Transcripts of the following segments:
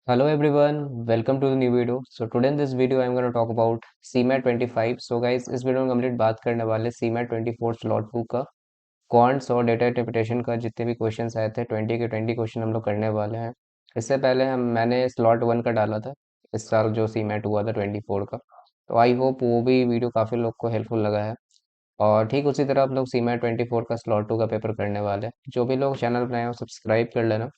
Hello everyone, welcome to the new video. So today in this video I'm going to talk about CMAT 25. So guys इस video में complete बात करने वाले CMAT 24 slot 2 का quants और data interpretation का जितने भी क्वेश्चंस आए थे 20 के 20 क्वेश्चन हम लोग करने वाले हैं। इससे पहले हम मैंने स्लॉट 1 का डाला था इस साल जो CMAT हुआ था 24 का। तो आई होप वो भी वीडियो काफ़ी लोग को हेल्पफुल लगा है। और ठीक उसी तरह आप लोग CMAT 24 का स्लॉट 2 का पेपर करने वाले हैं। जो भी लोग चैनल पर नए हो सब्सक्राइब कर लेना।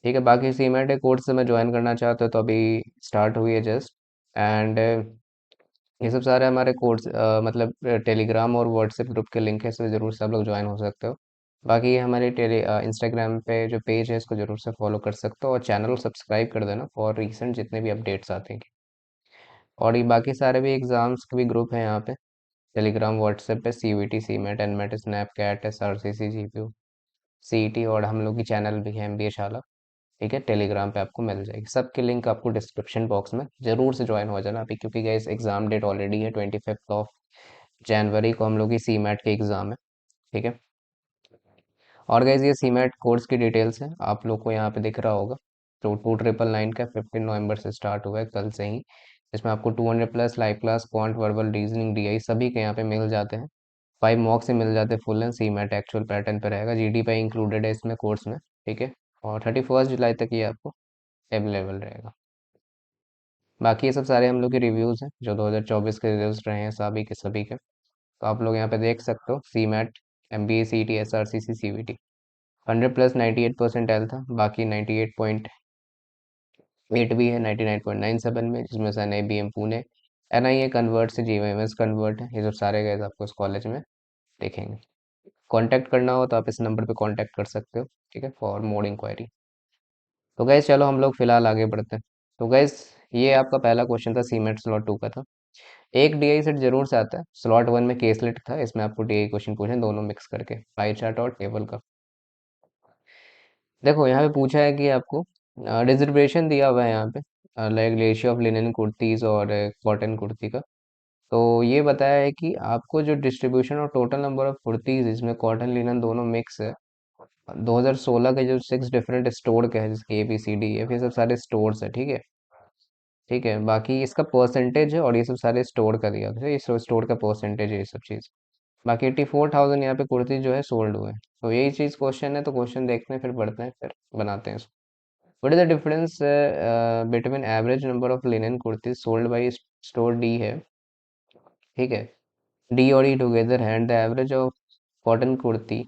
ठीक है, बाकी सीमेंट कोर्स में ज्वाइन करना चाहते हो तो अभी स्टार्ट हुई है जस्ट। एंड ये सब सारे हमारे कोर्स मतलब टेलीग्राम और व्हाट्सएप ग्रुप के लिंक है, इसमें ज़रूर से आप लोग ज्वाइन हो सकते हो। बाकी ये हमारे टेली इंस्टाग्राम पे जो पेज है इसको ज़रूर से फॉलो कर सकते हो और चैनल सब्सक्राइब कर देना फॉर रिसेंट जितने भी अपडेट्स आते हैं। और ये बाकी सारे भी एग्जाम्स के भी ग्रुप हैं यहाँ पे टेलीग्राम व्हाट्सएप पे, CVT, CMAT, NMAT, snap CAT, SRCC, GPU, CET, और हम लोग की चैनल भी है MBA शाला। ठीक है, टेलीग्राम पे आपको मिल जाएगी, सबके लिंक आपको डिस्क्रिप्शन बॉक्स में जरूर से ज्वाइन हो जाना अभी, क्योंकि गाइस एग्जाम डेट ऑलरेडी है 25 जनवरी को हम लोग की CMAT के एग्जाम है। ठीक है, और गाइस ये CMAT कोर्स की डिटेल्स हैं, आप लोग को यहाँ पे दिख रहा होगा। तो 2999 का 15 नवंबर से स्टार्ट हुआ है, कल से ही। इसमें आपको 200+ live class, quant, verbal, reasoning, DI सभी के यहाँ पे मिल जाते हैं। 5 मॉक से मिल जाते हैं full and CMAT actual pattern पे रहेगा, GD पे इंक्लूडेड है इसमें कोर्स में। ठीक है, और 31 जुलाई तक ये आपको अवेलेबल रहेगा। बाकी ये सब सारे हम लोग के रिव्यूज़ हैं जो 2024 के रिजल्ट्स रहे हैं सभी के सभी के। तो आप लोग यहाँ पे देख सकते हो, CMAT, MBA, CET, SRCC, CVT 100+ 98% आया था, बाकी 98.8 भी है 99.97 में, जिसमें से NIBM पुणे, NIA कन्वर्ट से GMS कन्वर्ट है। ये सब सारे गए आपको इस कॉलेज में देखेंगे। कांटेक्ट करना हो तो आप इस नंबर पे कांटेक्ट कर सकते हो। ठीक है, फॉर मोर इंक्वायरी। तो गैस चलो हम लोग फिलहाल आगे बढ़ते हैं। तो गैस ये आपका पहला क्वेश्चन था, CMAT स्लॉट 2 का था। एक DI सेट जरूर से आता है, स्लॉट 1 में केसलेट था, इसमें आपको DI क्वेश्चन पूछे दोनों मिक्स करके, पाई चार्ट और टेबल का। देखो यहाँ पे पूछा है कि आपको रिजर्वेशन दिया हुआ है यहाँ पे, like ratio of linen kurtis और कॉटन कुर्ती का। तो ये बताया है कि आपको जो डिस्ट्रीब्यूशन और टोटल नंबर ऑफ कुर्तीज इसमें कॉटन लिनन दोनों मिक्स है। 2016 के जो 6 डिफरेंट स्टोर के हैं, जैसे ABCD, ये सब सारे स्टोर्स है। ठीक है, ठीक है, बाकी इसका परसेंटेज है और ये सब सारे स्टोर का दिया गया है, ये स्टोर का परसेंटेज है ये सब चीज़। बाकी 84,000 यहाँ पे कुर्ती जो है सोल्ड हुए हैं। तो यही चीज़ क्वेश्चन है, तो क्वेश्चन देखते हैं फिर पढ़ते हैं फिर बनाते हैं इसको। What is the difference between average number of linen kurti sold by store D है। ठीक है, डी और ई टुगेदर है, and the average of cotton kurti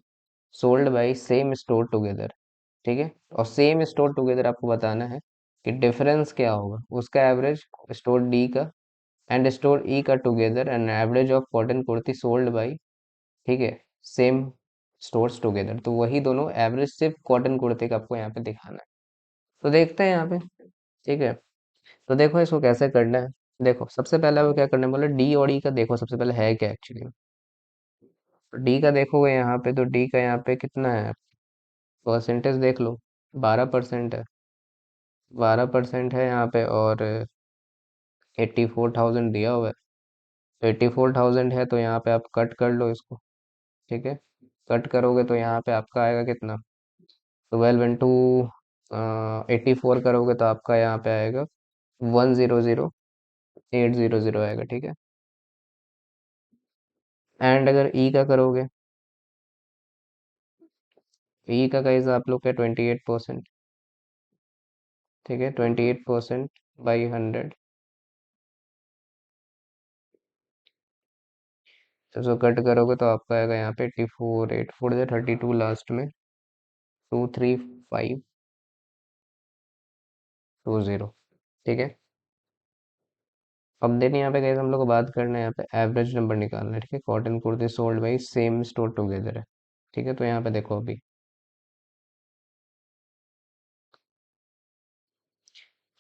sold by same store together. ठीक है, और सेम स्टोर टुगेदर आपको बताना है कि डिफरेंस क्या होगा उसका, एवरेज स्टोर डी का एंड स्टोर ई का together, and average of cotton kurti sold by, ठीक है, सेम स्टोर्स टुगेदर। तो वही दोनों एवरेज सिर्फ कॉटन कुर्ती का आपको यहाँ पे दिखाना है। तो देखते हैं यहाँ पे। ठीक है, तो देखो इसको कैसे करना है। देखो सबसे पहले वो क्या करना है, बोले डी और ई का देखो सबसे पहले है क्या एक्चुअली। डी का देखोगे यहाँ पे, तो डी का यहाँ पे कितना है, परसेंटेज देख लो, 12% है। 12% है यहाँ पे, और 84,000 दिया हुआ है। तो 84,000 है, तो यहाँ पे आप कट कर लो इसको। ठीक है, कट करोगे तो यहाँ पे आपका आएगा कितना, 12 into 84 करोगे तो आपका यहाँ पे आएगा 100,800 आएगा। ठीक है, एंड अगर ई का करोगे, ई का गाइस आप लोग का 28%। ठीक है, 28% बाई 100, तो उसको कट करोगे तो आपका आएगा यहाँ पे 84, 8 4 32 लास्ट में, 23520। ठीक है, अब देन यहाँ पे गाइस हम लोग को बात करना है, यहाँ पे एवरेज नंबर निकालना है। ठीक है, cotton kurti sold by same store together है। ठीक है, तो यहाँ पे देखो अभी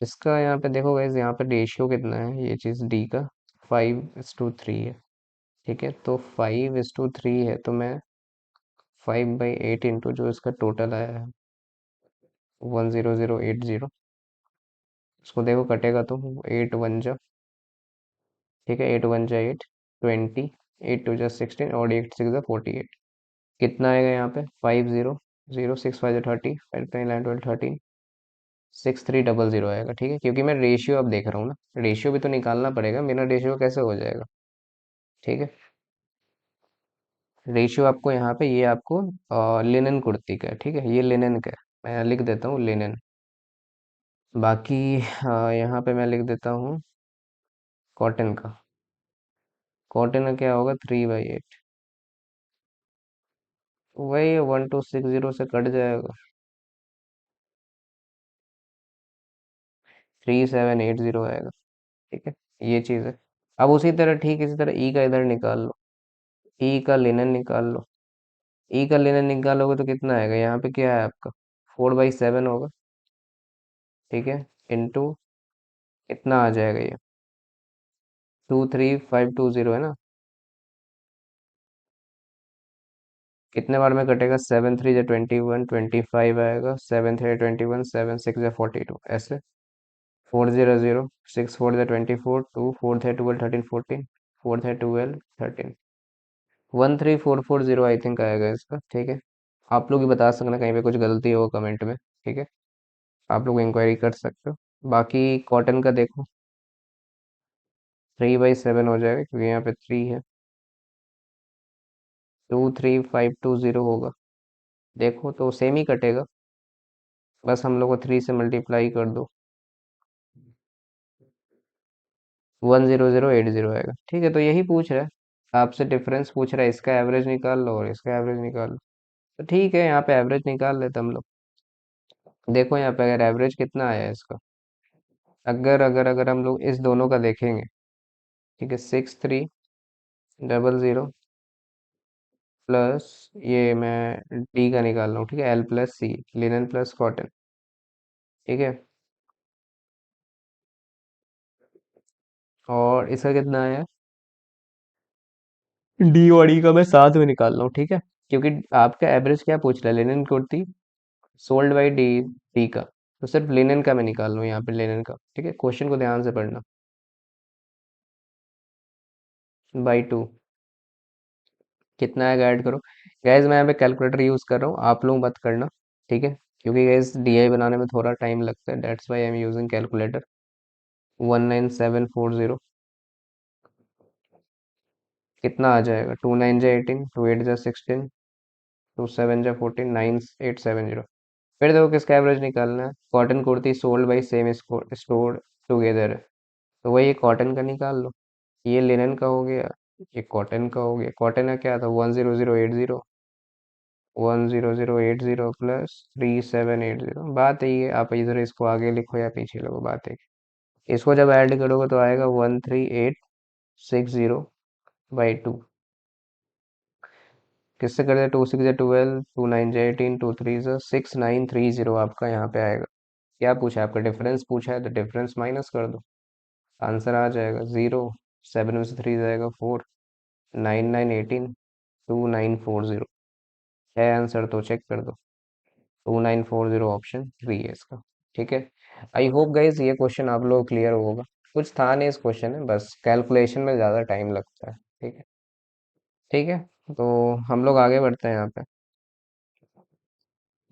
इसका, यहाँ पे देखो गाइस, यहाँ पे रेशियो कितना है, ये चीज़ डी का 5:3 है। ठीक है, तो 5:3 है, तो मैं 5/8 इंटू जो इसका टोटल आया है 100,080, इसको देखो कटेगा तो 8 1 जा, ठीक है, 8 1 जा 8, 20, 8 2 जा 16, और 8 6 जा 48। कितना आएगा यहाँ पे, 50,065 30, 5 9 12 13, 6300 आएगा, ठीक है, क्योंकि मैं रेशियो अब देख रहा हूँ ना, रेशियो भी तो निकालना पड़ेगा, बिना रेशियो कैसे हो जाएगा। ठीक है, रेशियो आपको यहाँ पे, ये आपको लिनन कुर्ती का है, ठीक है, ये लिनन का है, मैं लिख देता हूँ लिनन। बाकी यहाँ पे मैं लिख देता हूँ कॉटन का। कॉटन का क्या होगा, 3/8, वही 1260 से कट जाएगा, 3780 आएगा। ठीक है, ये चीज़ है। अब उसी तरह, ठीक इसी तरह ई का इधर निकाल लो, ई का लिनन निकाल लो। ई का लिनन निकालोगे तो कितना आएगा, यहाँ पे क्या है आपका, 4/7 होगा, ठीक है, इंटू कितना आ जाएगा ये, 23520 है ना, कितने बार में कटेगा, 7×3 = 21, 25 आएगा, 7×3 = 21, 7×6 = 42, ऐसे 400, 6×4 = 24, 2×4 = 12, 13, 14, 4×12 13, 13440 आई थिंक आएगा इसका। ठीक है, आप लोग भी बता सकना कहीं पे कुछ गलती हो कमेंट में। ठीक है, आप लोग इंक्वायरी कर सकते हो। बाकी कॉटन का देखो, 3/7 हो जाएगा क्योंकि यहाँ पे 3 है, 23520 होगा, देखो तो सेम ही कटेगा, बस हम लोग को 3 से मल्टीप्लाई कर दो, 10080 आएगा। ठीक है, तो यही पूछ रहा है आपसे, डिफरेंस पूछ रहा है, इसका एवरेज निकाल लो और इसका एवरेज निकाल लो। तो ठीक है, यहाँ पे एवरेज निकाल लेते हम लोग। देखो यहाँ पे अगर एवरेज कितना आया है इसका, अगर अगर अगर हम लोग इस दोनों का देखेंगे, ठीक है, 6300 प्लस, ये मैं डी का निकाल रहा हूँ, ठीक है, L+C, लिनन प्लस कॉटन। ठीक है, और इसका कितना आया, डी और ई का मैं साथ में निकाल रहा हूँ, ठीक है, क्योंकि आपका एवरेज क्या पूछ रहा है, linen kurti sold by D, D का, तो सिर्फ लिनन का मैं निकाल रहा हूँ यहाँ पे, लिनन का। ठीक है, क्वेश्चन को ध्यान से पढ़ना, /2 कितना है ऐड करो। गैस मैं यहाँ पे कैलकुलेटर यूज कर रहा हूँ, आप लोग मत करना, ठीक है, क्योंकि गैस डीआई बनाने में थोड़ा टाइम लगता है, that's why I am using calculator. 19740 कितना आ जाएगा, 2 9 × 18, 2 8 × 16, 2 7 × 14, 9870। फिर देखो किसका एवरेज निकालना है, cotton kurti sold by same store together है, तो वही कॉटन का निकाल लो, ये लिनन का हो गया, ये कॉटन का हो गया। कॉटन का क्या था, 10080, 10080 प्लस 3780, बात यही है, आप इधर इसको आगे लिखो या पीछे लिखो, बात है। इसको जब ऐड करोगे तो आएगा 13860/2, किससे करते, 2 6 × 12, 2 9 × 18, 2 3 × 6 930 आपका यहाँ पे आएगा। क्या पूछा है आपका, डिफरेंस पूछा है, तो डिफरेंस माइनस कर दो, आंसर आ जाएगा 0, 7 में से 3 जाएगा 4, 9 9 18, 2940 है आंसर, तो चेक कर दो, 2940 ऑप्शन 3 है इसका। ठीक है, आई होप गाइज ये क्वेश्चन आप लोग क्लियर होगा, कुछ था नहीं इस क्वेश्चन में, बस कैलकुलेशन में ज़्यादा टाइम लगता है। ठीक है, ठीक है, तो हम लोग आगे बढ़ते हैं यहाँ पे।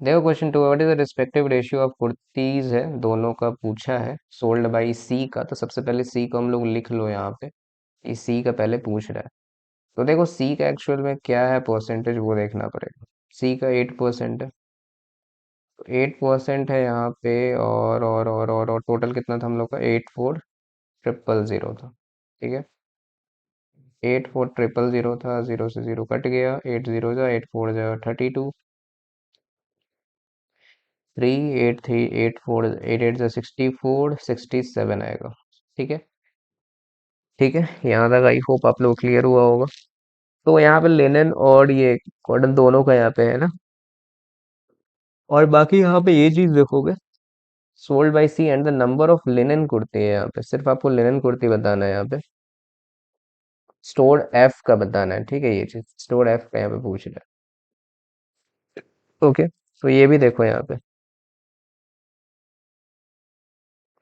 देखो question 2, what is the respective ratio of kurtis है, दोनों का पूछा है, सोल्ड बाई सी का, तो सबसे पहले सी को हम लोग लिख लो यहाँ पे, इस सी का पहले पूछ रहा है, तो देखो सी का एक्चुअल में क्या है परसेंटेज, वो देखना पड़ेगा। सी का 8% है, तो 8% है यहाँ पे, और टोटल कितना था हम लोग का, 84000 था। ठीक है, 84000 था, 0 से 0 कट गया, 8 0 जा 8 4 जा 32, 3 8 3 8 4 8 8 जा 64, 67 आएगा। ठीक है, ठीक है, यहाँ तक आई होप आप लोग क्लियर हुआ होगा। तो यहाँ पे लिनन और ये कॉटन दोनों का यहाँ पे है ना, और बाकी यहाँ पे ये चीज देखोगे, sold by C and the number of linen kurti है, यहाँ पे सिर्फ आपको लिनन कुर्ती बताना है यहाँ पे, स्टोर एफ का बताना है। ठीक है, ये चीज स्टोर एफ का यहाँ पे पूछ रहा है। ओके, तो ये भी देखो यहाँ पे,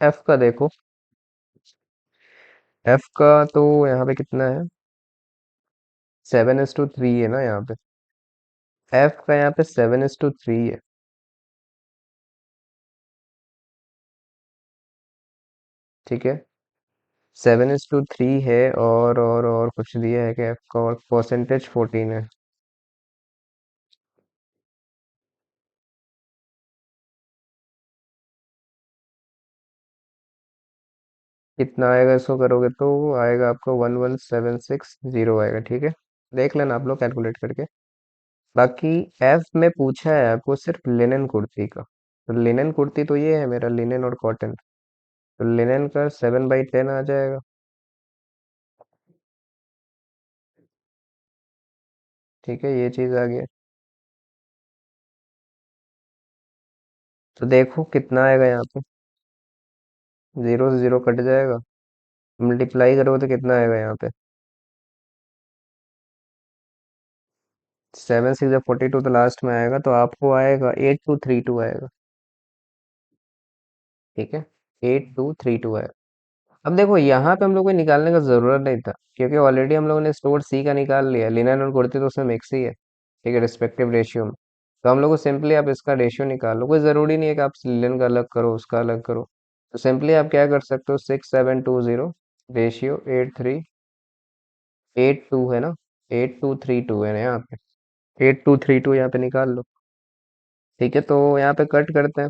एफ का देखो, एफ का तो यहाँ पे कितना है, 7:3 है ना यहाँ पे, एफ का यहाँ पे 7:3 है। ठीक है। 7:3 है, और कुछ दिया है क्या आपका, और परसेंटेज 14 है। कितना आएगा इसको करोगे तो आएगा आपको 11760 आएगा, ठीक है। देख लेना आप लोग कैलकुलेट करके। बाकी एफ में पूछा है आपको सिर्फ लिनन कुर्ती का, तो लिनन कुर्ती तो ये है मेरा, लिनन और कॉटन। तो लिनन का 7/10 आ जाएगा। ठीक है, ये चीज आ गया। तो देखो कितना आएगा यहाँ पे, 0 से 0 कट जाएगा। मल्टीप्लाई करोगे तो कितना आएगा यहाँ पे, 7 6 42 तो लास्ट में आएगा, तो आपको आएगा 8232 आएगा। ठीक है, 8232 आएगा। अब देखो यहाँ पे हम लोग को निकालने का जरूरत नहीं था, क्योंकि ऑलरेडी हम लोगों ने स्टोर सी का निकाल लिया, लिनन और कुर्ती तो उसमें मिक्स ही है। ठीक है, रिस्पेक्टिव रेशियो में। तो हम लोग को सिंपली आप इसका रेशियो निकाल लो, कोई जरूरी नहीं है कि आप लिनन का अलग करो उसका अलग करो। तो सिंपली आप क्या कर सकते हो, 6720 रेशियो 8382 है ना, 8232 है ना यहाँ पे, 8232 यहाँ पे निकाल लो। ठीक है, तो यहाँ पे कट करते हैं।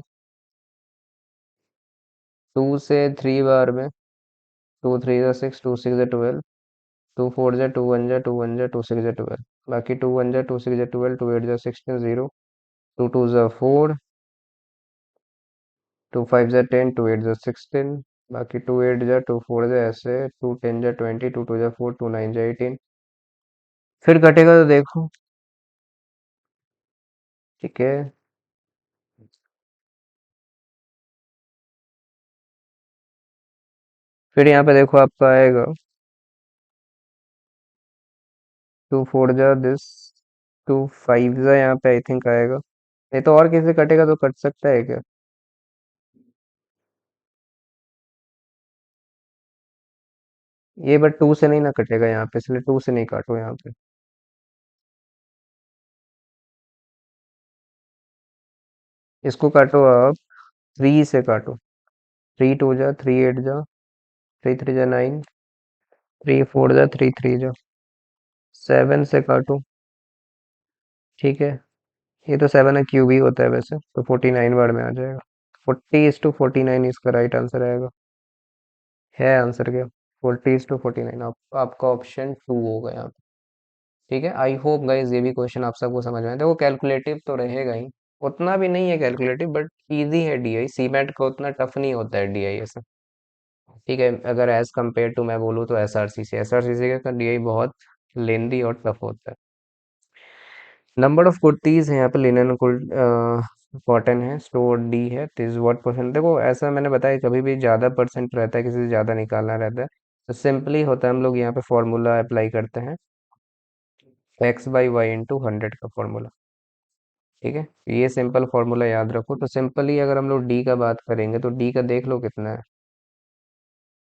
2 से 3 बार में, 2 3 जा 6, 2 6 जा 12, 2 4 जा 2 1 जा 2 1 जा 2 6 जा 12। बाकी 2 1 जा 2 6 जा 12, 2 8 जा 16, 0, 2 2 जा 4, 2 5 जा 10, 2 8 जा 16। बाकी 2 8 जा 2 4 जा ऐसे, 2 10 जा 20, 2 2 जा 4, 2 9 जा 18। फिर कटेगा तो देखो। ठीक है, फिर यहाँ पे देखो आपका आएगा 2 4 जा 10, 2 5 जा यहाँ पे आई थिंक आएगा। नहीं तो और किसी कटेगा तो कट सकता है क्या। ये बट 2 से नहीं ना कटेगा यहाँ पे, इसलिए 2 से नहीं काटो यहाँ पे। इसको काटो आप, 3 से काटो। 3 2 जा 3 8 जा, 3 3 जा 9, 3 4 जा 3 3 जा। 7 से काटो। ठीक है, ये तो 7 का क्यूब ही होता है वैसे, तो 49 बार में आ जाएगा। 40:49 इसका राइट आंसर आएगा। है आंसर क्या, 40:49, आपका ऑप्शन 2 होगा यहाँ पे। ठीक है, आई होप गाइज ये भी क्वेश्चन आप सबको समझ में आए। देखो कैलकुलेटिव तो रहेगा ही, उतना भी नहीं है कैलकुलेटिव, बट इजी है। डीआई सीमेंट का उतना टफ नहीं होता है डीआई ऐसा। ठीक है, अगर एज कम्पेयर टू मैं बोलूँ तो एसआरसीसी का डीआई बहुत लेंदी और टफ होता है। नंबर ऑफ कुर्तीज है यहाँ पे, लिनन कॉटन है, स्टोर डी है, दिस व्हाट परसेंट। देखो ऐसा मैंने बताया, कभी भी ज़्यादा परसेंट रहता है, किसी से ज़्यादा निकालना रहता है, तो सिंपली होता है, हम लोग यहाँ पे फॉर्मूला अप्लाई करते हैं, x/y × 100 का फॉर्मूला। ठीक है, ये सिंपल फॉर्मूला याद रखो। तो सिंपली अगर हम लोग डी का बात करेंगे तो डी का देख लो कितना है।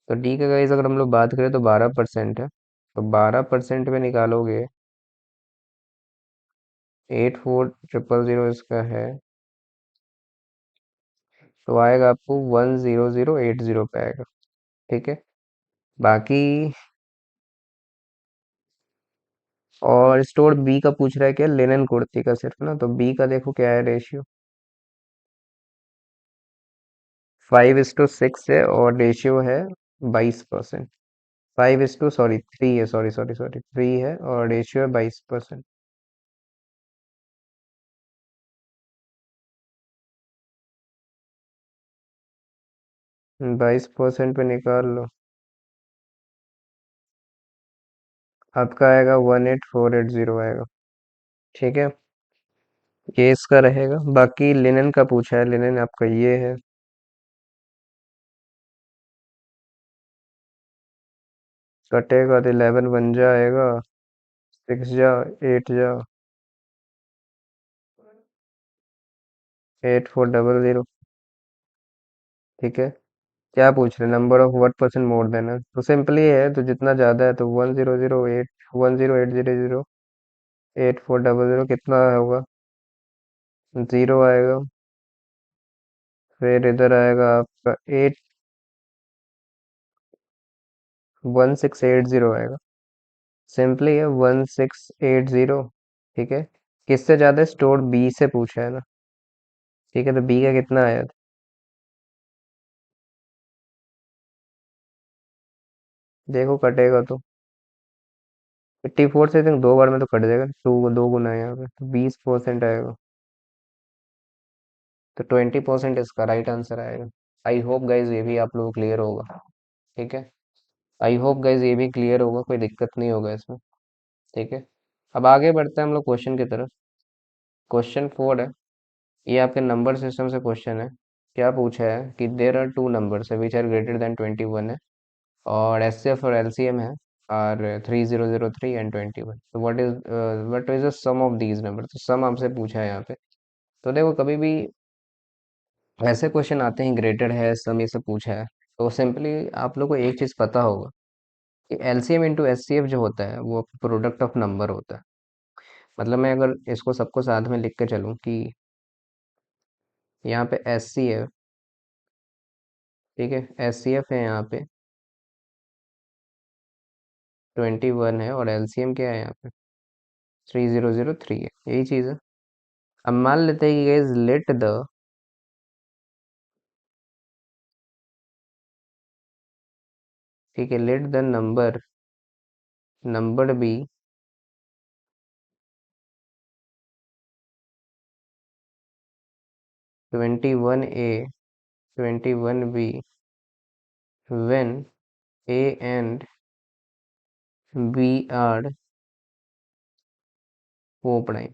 तो डी का गाइस अगर हम लोग बात करें तो 12% है, तो 12% में निकालोगे, 84,000 इसका है, तो आएगा आपको 100,080 पे आएगा। ठीक है, बाकी और स्टोर बी का पूछ रहा है क्या, लिनन कुर्ती का सिर्फ ना, तो बी का देखो क्या है रेशियो, 5:6 है, और रेशियो है 22%। 3 है, सॉरी 3 है, और रेशियो है 22%। 22% पे निकाल लो, आपका आएगा 18480 आएगा। ठीक है, ये इसका रहेगा। बाकी लिनन का पूछा है, लिनन आपका ये है, कटेगा तो 11 बन जाएगा, 6 जा 8 जा 8400। ठीक है, क्या पूछ रहे, number of what percent more than है, तो सिंपली है, तो जितना ज्यादा है तो 10008 कितना होगा, 0 आएगा। फिर इधर आएगा आपका 8, 1680 आएगा। सिंपली है 1680। ठीक है, किससे ज्यादा स्टोर बी से पूछा है ना। ठीक है, तो बी का कितना आया था? देखो कटेगा तो 84 से think 2 बार में तो कट जाएगा, 2 गुना है यहाँ पे, तो 20% आएगा। तो 20% इसका राइट आंसर आएगा। आई होप गाइज ये भी आप लोगों को क्लियर होगा। ठीक है, आई होप गाइज ये भी क्लियर होगा, कोई दिक्कत नहीं होगा इसमें। ठीक है, अब आगे बढ़ते हैं हम लोग क्वेश्चन की तरफ। क्वेश्चन 4 है, ये आपके नंबर सिस्टम से क्वेश्चन है। क्या पूछा है कि there are two numbers which are greater than 21 है, और एचसीएफ और एलसीएम है आर 3003 एंड 21। तो what is the sum of these number. तो सम आपसे पूछा है यहाँ पे। तो देखो कभी भी ऐसे क्वेश्चन आते हैं ग्रेटेड है सम ये सब पूछा है, तो सिंपली आप लोग को एक चीज पता होगा कि एलसीएम इंटू एचसीएफ जो होता है वो प्रोडक्ट ऑफ नंबर होता है। मतलब मैं अगर इसको सबको साथ में लिख के चलूं कि यहाँ पे एचसीएफ, ठीक है, एचसीएफ है यहाँ पे 21 है, और एलसीएम क्या है यहाँ पे 3003 है, यही चीज है। अब मान लेते हैं कि गाइस लेट द, ठीक है, let the number be 21 a 21 b when a and b are coprime.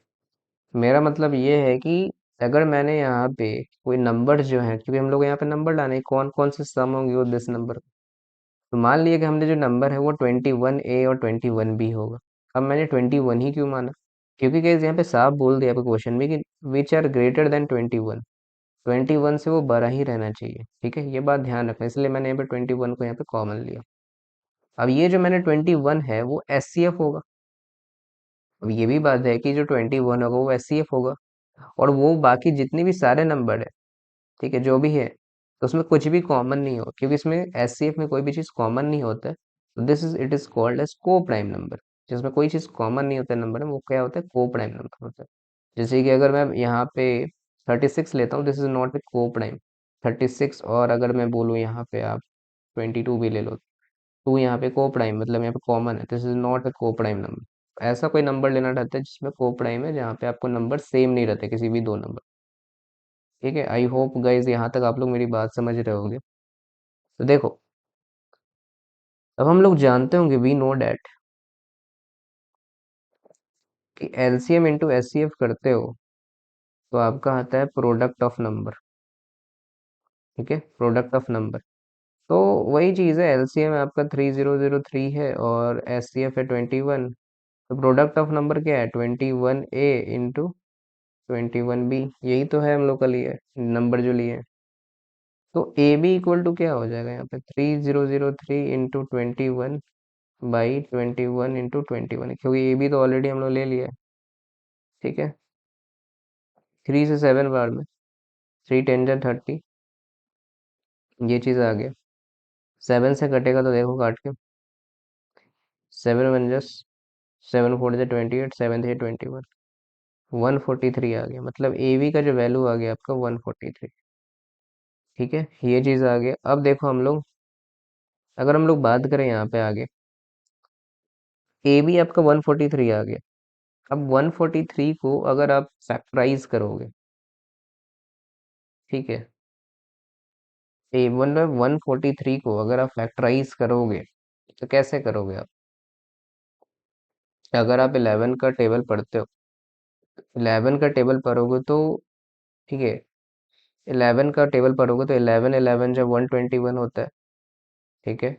मेरा मतलब ये है कि अगर मैंने यहाँ पे कोई नंबर जो है, क्योंकि हम लोग यहाँ पे नंबर लाने कौन कौन से सम होंगे वो 10 नंबर, तो मान लिया कि हमने जो नंबर है वो 21 ए और 21 बी होगा। अब मैंने 21 ही क्यों माना? क्योंकि गाइस यहाँ पे साफ बोल दिया आपके क्वेश्चन में कि विच आर ग्रेटर देन 21। 21 से वो बड़ा ही रहना चाहिए। ठीक है, ये बात ध्यान रखना, इसलिए मैंने यहाँ पे 21 को यहाँ पे कॉमन लिया। अब ये जो मैंने 21 है वो एस सी एफ होगा। अब ये भी बात है कि जो 21 होगा वो एस सी एफ होगा, और वो बाकी जितने भी सारे नंबर है, ठीक है, जो भी है, तो उसमें कुछ भी कॉमन नहीं हो, क्योंकि इसमें एस सी एफ में कोई भी चीज़ कॉमन नहीं होता है। तो this is it is called as coprime number. जिसमें कोई चीज़ कॉमन नहीं होता है नंबर में, वो क्या होता है, को प्राइम नंबर होता है। जैसे कि अगर मैं यहाँ पे 36 लेता हूँ, दिस इज नॉट ए को प्राइम 36। और अगर मैं बोलूँ यहाँ पे आप 22 भी ले लो, टू यहाँ पे को प्राइम मतलब यहाँ पे कॉमन है, दिस इज नॉट ए को प्राइम नंबर। ऐसा कोई नंबर लेना रहता है जिसमें को प्राइम है, जहाँ पे आपको नंबर सेम नहीं रहते किसी भी दो नंबर। ठीक है, आई होप गाइज यहाँ तक आप लोग मेरी बात समझ रहे होंगे। तो देखो, अब हम लोग जानते होंगे, वी नो डैट, कि एलसीएम इंटू एचसीएफ करते हो तो आपका आता है प्रोडक्ट ऑफ नंबर। ठीक है, प्रोडक्ट ऑफ नंबर। तो वही चीज़ है, एलसीएम आपका 3003 है और एचसीएफ है 21। तो प्रोडक्ट ऑफ नंबर क्या है, 21 ए इंटू 21 बी। यही तो है हम लोग का लिए नंबर जो लिए हैं। तो ए बी इक्वल टू क्या हो जाएगा यहाँ पे, 3003 इंटू 21/21 इंटू 21, क्योंकि ए बी तो ऑलरेडी हम लोग ले लिया है। ठीक है, 3 से 7 बार में 3 10 जा 30, ये चीज़ आ गया। 7 से कटेगा तो देखो काट के, 7 1 जा 7 4 जा 28, 7 3 जा 21, 143 आ गया। मतलब ए बी का जो वैल्यू आ गया आपका 143। ठीक है, ये चीज़ आ गया। अब देखो हम लोग, अगर हम लोग बात करें यहाँ पे आगे, ए बी आपका 143 आ गया। अब 143 को अगर आप फैक्टराइज करोगे, ठीक है, ए 143 को अगर आप फैक्टराइज करोगे तो कैसे करोगे आप? अगर आप 11 का टेबल पढ़ते हो, 11 का टेबल पढ़ोगे तो, ठीक है, 11 का टेबल पढ़ोगे तो 11 11 जब 121 होता है। ठीक है,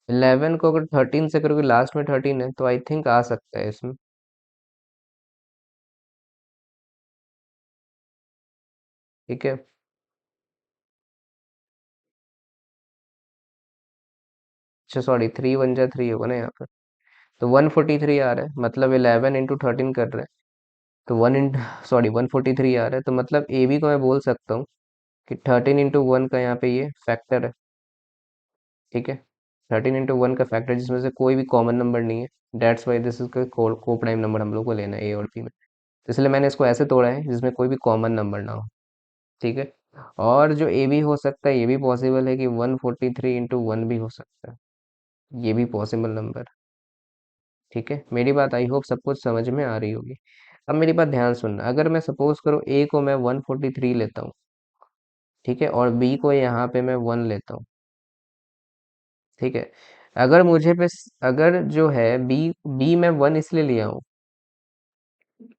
11 को अगर 13 से करोगे, लास्ट में 13 है, तो आई थिंक आ सकता है इसमें। ठीक है, अच्छा सॉरी, 3 1 जा 3 होगा ना यहाँ पर। तो 143 आ रहा है, मतलब 11 इंटू 13 कर रहे हैं, तो वन इन सॉरी 143 आ रहा है, तो मतलब ए बी को मैं बोल सकता हूँ कि 13 इंटू 1 का यहाँ पे ये फैक्टर है। ठीक है, 13 into 1 का फैक्टर जिसमें से कोई भी कॉमन नंबर नहीं है, डेट्स वाई दिस इज को प्राइम नंबर हम लोग को लेना है ए और बी में। तो इसलिए मैंने इसको ऐसे तोड़ा है जिसमें कोई भी कॉमन नंबर ना हो। ठीक है। और जो ए भी हो सकता है, ये भी पॉसिबल है कि 143 into 1 भी हो सकता है, ये भी पॉसिबल नंबर। ठीक है, मेरी बात आई होप सब कुछ समझ में आ रही होगी। अब मेरी बात ध्यान सुनना, अगर मैं सपोज करो ए को मैं 143 लेता हूँ, ठीक है, और बी को यहाँ पे मैं 1 लेता हूँ। ठीक है। अगर मुझे पे अगर जो है बी बी मैं 1 इसलिए लिया हूँ,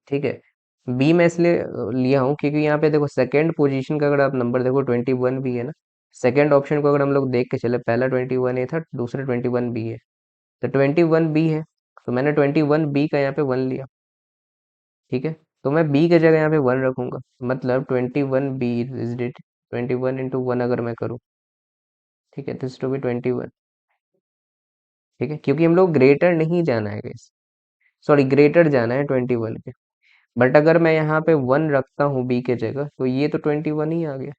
ठीक है, बी मैं इसलिए लिया हूँ क्योंकि यहाँ पे देखो सेकंड पोजीशन का अगर आप नंबर देखो 21 भी है ना। सेकंड ऑप्शन को अगर हम लोग देख के चले, पहला 21 ए था, दूसरा 21 बी है, तो 21 बी है, तो मैंने 21 बी का यहाँ पे 1 लिया। ठीक है। तो मैं बी की जगह यहाँ पे 1 रखूंगा, मतलब 21 बी इज डिट 21 into 1 अगर मैं करूँ, ठीक है, दिस टू बी 21। ठीक है, क्योंकि हम लोग ग्रेटर नहीं जाना है गाइस, सॉरी ग्रेटर जाना है 21 के। बट अगर मैं यहाँ पे 1 रखता हूँ बी के जगह, तो ये तो 21 ही आ गया।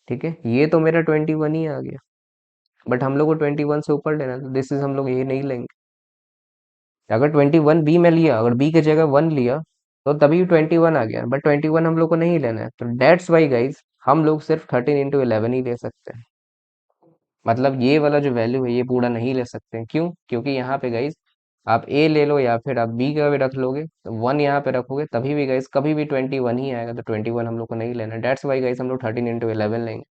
ठीक है, ये तो मेरा 21 ही आ गया। बट हम लोग को 21 से ऊपर लेना है, तो दिस इज हम लोग ये नहीं लेंगे। अगर 21 बी में लिया, अगर बी की जगह 1 लिया, तो तभी 21 आ गया, बट 21 हम लोग को नहीं लेना है, तो डेट्स वाई गाइज हम लोग सिर्फ 13 into 11 ही ले सकते हैं। मतलब ये वाला जो वैल्यू है ये पूरा नहीं ले सकते हैं, क्यों? क्योंकि यहाँ पे गाइज आप ए ले लो या फिर आप बी का भी रख लोगे, तो 1 यहाँ पे रखोगे तभी भी गाइज कभी भी 21 ही आएगा, तो 21 हम लोग को नहीं लेना। डेट्स वाई गाइज हम लोग 13 into 11 लेंगे।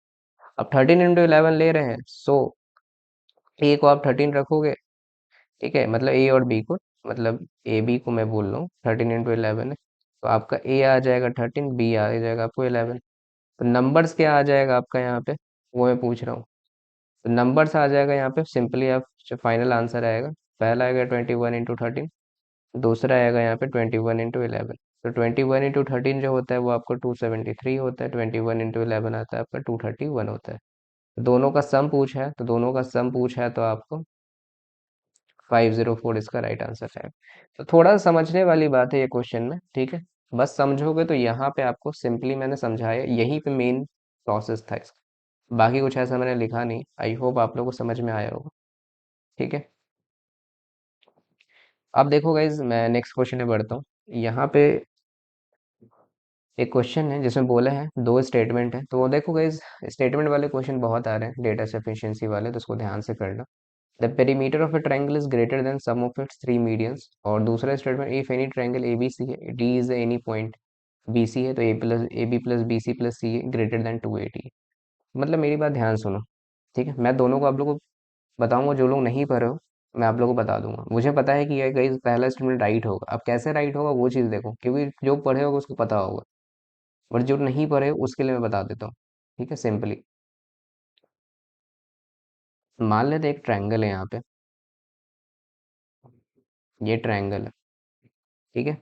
अब 13 into 11 ले रहे हैं, सो ए को आप 13 रखोगे। ठीक है, मतलब ए और बी को, मतलब ए बी को मैं बोल रहा हूँ 13 into 11 है, तो आपका ए आ जाएगा 13, बी आ जाएगा आपको 11। तो नंबर्स क्या आ जाएगा आपका यहाँ पे, वो मैं पूछ रहा हूँ। तो नंबर्स आ जाएगा यहाँ पे, सिंपली आप जो फाइनल आंसर आएगा, पहला आएगा 21 into 13, दूसरा आएगा यहाँ पे 21 into 11। तो 21 into 13 जो होता है वो आपको 273 होता है, 21 into 11 आता है आपका 231 होता है। दोनों का सम पूछा है, तो दोनों का सम पूछा है तो आपको 504 इसका राइट आंसर है। तो थोड़ा समझने वाली बात है ये क्वेश्चन में। ठीक है, बस समझोगे तो यहाँ पे आपको सिंपली मैंने समझाया, यहीं पे मेन प्रोसेस था इसका, बाकी कुछ ऐसा मैंने लिखा नहीं। आई होप आप लोगों को समझ में आया होगा। ठीक है, अब देखो गाइज मैं नेक्स्ट क्वेश्चन में बढ़ता हूँ। यहाँ पे एक क्वेश्चन है जिसमें बोला है दो स्टेटमेंट है, तो वो देखो गाइज स्टेटमेंट वाले क्वेश्चन बहुत आ रहे हैं डेटा सफिशिएंसी वाले, तो उसको ध्यान से करना। The perimeter of a triangle is greater than sum of its three medians। और दूसरा statement, if any triangle ABC है, D is any point BC है, तो AB plus BC plus C greater than 280। मतलब मेरी बात ध्यान सुनो। ठीक है, मैं दोनों को आप लोगों को बताऊंगा, जो लोग नहीं पढ़े हो मैं आप लोगों को बता दूंगा। मुझे पता है कि ये गाइस पहला स्टेटमेंट राइट होगा, अब कैसे राइट होगा वो चीज़ देखो, क्योंकि जो पढ़े होगा उसको पता होगा, और जो नहीं पढ़े उसके लिए मैं बता देता हूँ। ठीक है, सिंपली मान लेते हैं एक ट्रायंगल है यहाँ पे, ये ट्रायंगल है। ठीक है,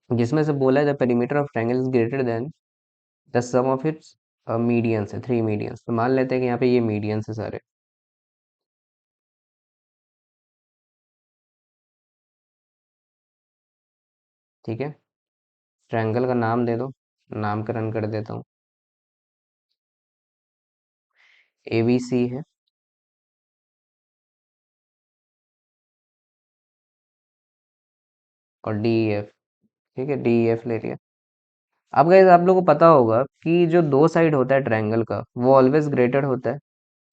जिसमें से बोला है the perimeter of triangle is greater than the sum of its medians है, थ्री मीडियंस। तो मान लेते हैं कि यहाँ पे ये मीडियंस है सारे। ठीक है, ट्रायंगल का नाम दे दो, नामकरण कर देता हूँ, ABC है और DEF। ठीक है, DEF ले लिया। अब गाइस आप लोगों को पता होगा कि जो दो साइड होता है ट्रायंगल का वो ऑलवेज ग्रेटेड होता है।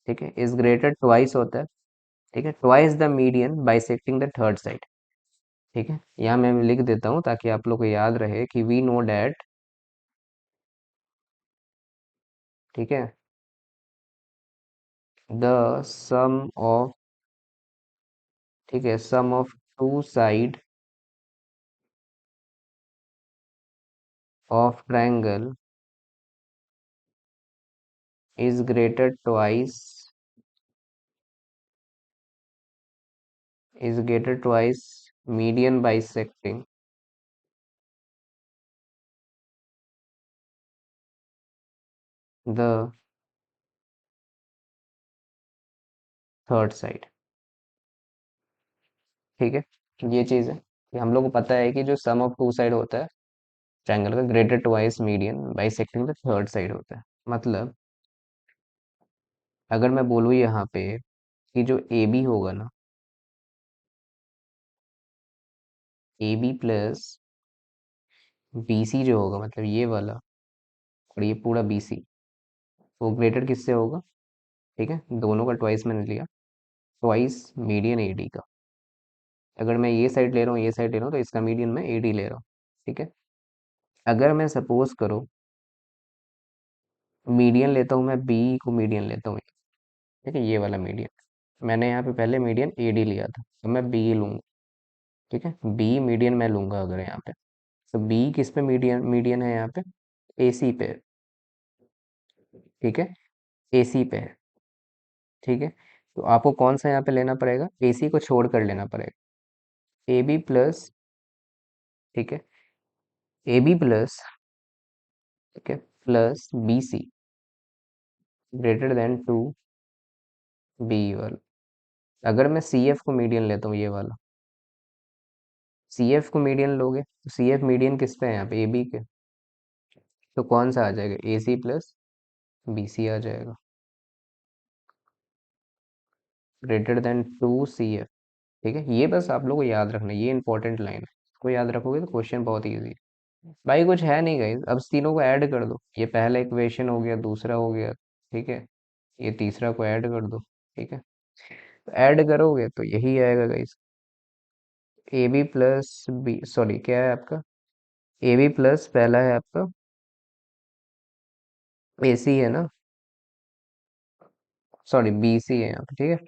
ठीक है, इज ग्रेटेड ट्वाइस होता है। ठीक है, twice the median bisecting the third side. ठीक है, यहाँ मैं लिख देता हूँ ताकि आप लोग को याद रहे कि वी नो डैट, ठीक है, द सम ऑफ, ठीक है, sum of two side of triangle is greater twice, is greater twice median bisecting the third side. ठीक है, ये चीज है कि हम लोग को पता है कि जो सम ऑफ टू साइड होता है ट्रायंगल का, greater twice median bisecting the third side होता है। मतलब अगर मैं बोलूँ यहाँ पे कि जो ए बी होगा ना, A B plus B C जो होगा, मतलब ये वाला और ये पूरा बी सी, वो ग्रेटर किससे होगा? ठीक है, दोनों का ट्वाइस मैंने लिया, ट्वाइस मीडियन ए डी का। अगर मैं ये साइड ले रहा हूँ, ये साइड ले रहा हूँ, तो इसका मीडियन मैं ए डी ले रहा हूँ। ठीक है, अगर मैं सपोज करो मीडियन लेता हूँ, मैं बी को मीडियन लेता हूँ, ठीक है, ये वाला मीडियन, मैंने यहाँ पे पहले मीडियन ए डी लिया था, तो मैं बी लूंगा। ठीक है, बी मीडियन मैं लूंगा अगर यहाँ पे, तो बी किस पे मीडियन मीडियन है यहाँ पे? ए सी पे। ठीक है, ए सी पे है। ठीक है, तो आपको कौन सा यहाँ पे लेना पड़ेगा? ए सी को छोड़ कर लेना पड़ेगा। ए बी प्लस, ठीक है, ए बी प्लस, ठीक है, plus B C greater than two B वाला। अगर मैं सी एफ को मीडियन लेता हूँ, ये वाला सी एफ को मीडियन लोगे, तो सी एफ मीडियन किस पे है यहाँ पे? ए बी के। तो कौन सा आ जाएगा? ए सी प्लस बी सी आ जाएगा, greater than two C F. ठीक है, ये बस आप लोगों को याद रखना है, ये इंपॉर्टेंट लाइन है, इसको याद रखोगे तो क्वेश्चन बहुत ईजी है। भाई कुछ है नहीं गाइस, अब तीनों को ऐड कर दो, ये पहला इक्वेशन हो गया, दूसरा हो गया, ठीक है, ये तीसरा को ऐड कर दो। ठीक है, तो ऐड करोगे तो यही आएगा guys, A B plus B, sorry क्या है आपका, ए बी प्लस पहला है आपका ए सी है ना, सॉरी बी सी है यहाँ पे। ठीक है,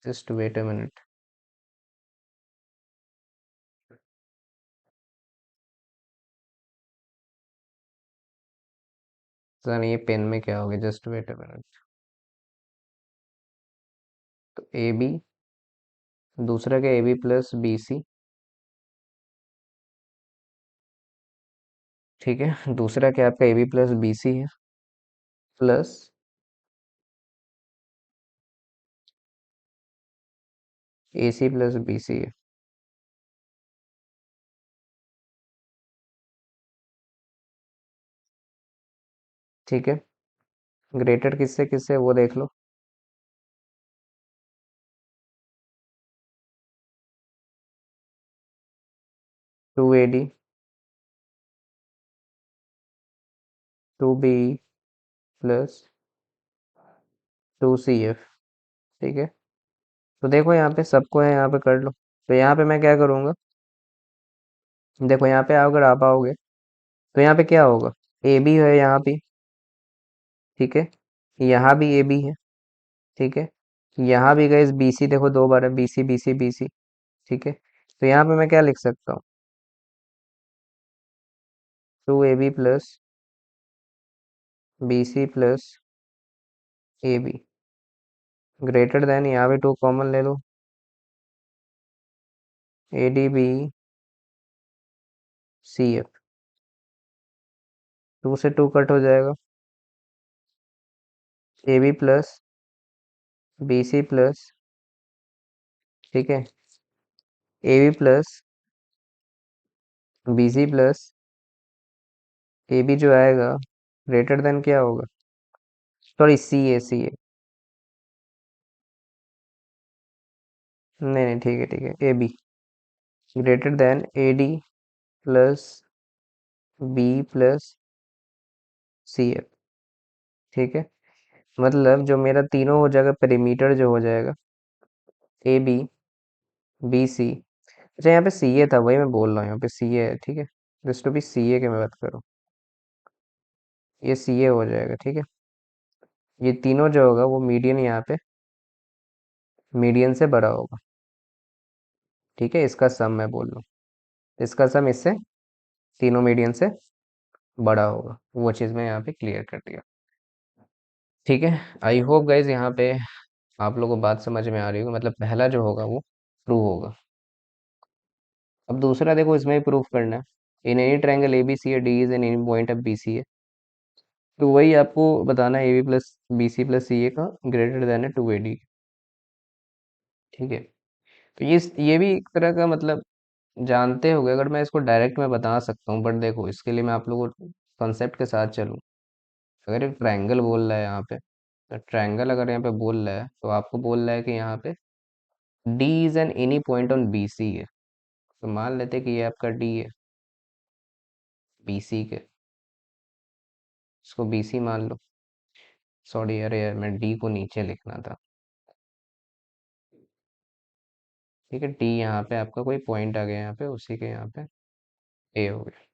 just wait a minute. Sir ये पेन में क्या हो गया? Just wait a minute. तो ए बी, दूसरा क्या? A B plus B C. ठीक है, दूसरा क्या आपका? A B plus B C है, plus A C plus B C है। ठीक है, ग्रेटर किससे किससे वो देख लो। Two A D, two B plus two C F. ठीक है, तो देखो यहाँ पे सबको है, यहाँ पे कर लो। तो यहाँ पे मैं क्या करूँगा, देखो यहाँ पे अगर आप आओगे तो यहाँ पे क्या होगा? ए बी है यहाँ पे, ठीक है, यहाँ भी ए बी है, ठीक है, यहाँ भी गए बी सी, देखो दो बार है B C B C B C. ठीक है, तो यहाँ पे मैं क्या लिख सकता हूँ? Two A B plus B C plus A B greater than, यहाँ पे टू कॉमन ले लो, A D B C F. Two से टू कट हो जाएगा, A B plus B C plus, ठीक है, A B plus B C plus A B जो आएगा ग्रेटर देन क्या होगा? सॉरी सी ए, नहीं नहीं, ठीक है ठीक है, A B greater than A D plus B plus C F. ठीक है, मतलब जो मेरा तीनों हो जाएगा, पेरीमीटर जो हो जाएगा ए बी बी सी। अच्छा यहाँ पे सी ए था, वही मैं बोल रहा हूँ, यहाँ पे सी ए है। ठीक है, जस्ट टू बी सी ए की मैं बात करूँ, ये सी ए हो जाएगा। ठीक है, ये तीनों जो होगा वो मीडियन यहाँ पे मीडियन से बड़ा होगा। ठीक है, इसका सम मैं बोल रहा हूँ, इसका सम इससे तीनों मीडियन से बड़ा होगा, वो चीज़ मैं यहाँ पे क्लियर कर दिया। ठीक है, आई होप गाइज यहाँ पे आप लोगों को बात समझ में आ रही होगी, मतलब पहला जो होगा वो ट्रू होगा। अब दूसरा देखो, इसमें भी प्रूफ करना है, in any triangle A B C D is an any point of B C है। तो वही आपको बताना है, A B plus B C plus C A का ग्रेटर देन है 2AD। ठीक है, तो ये भी एक तरह का मतलब जानते होगे, अगर मैं इसको डायरेक्ट में बता सकता हूँ, बट देखो इसके लिए मैं आप लोगों को कॉन्सेप्ट के साथ चलूँ। अगर एक ट्रायंगल बोल रहा है यहाँ पे, तो ट्रायंगल अगर यहाँ पे बोल रहा है तो आपको बोल रहा है कि यहाँ पे D is an any point on B C है। तो मान लेते हैं कि ये आपका डी है, बी सी के, इसको बी सी मान लो। सॉरी अरे यार, मैं डी को नीचे लिखना था। ठीक है, डी यहाँ पे आपका कोई पॉइंट आ गया यहाँ पे, उसी के यहाँ पे ए हो गया।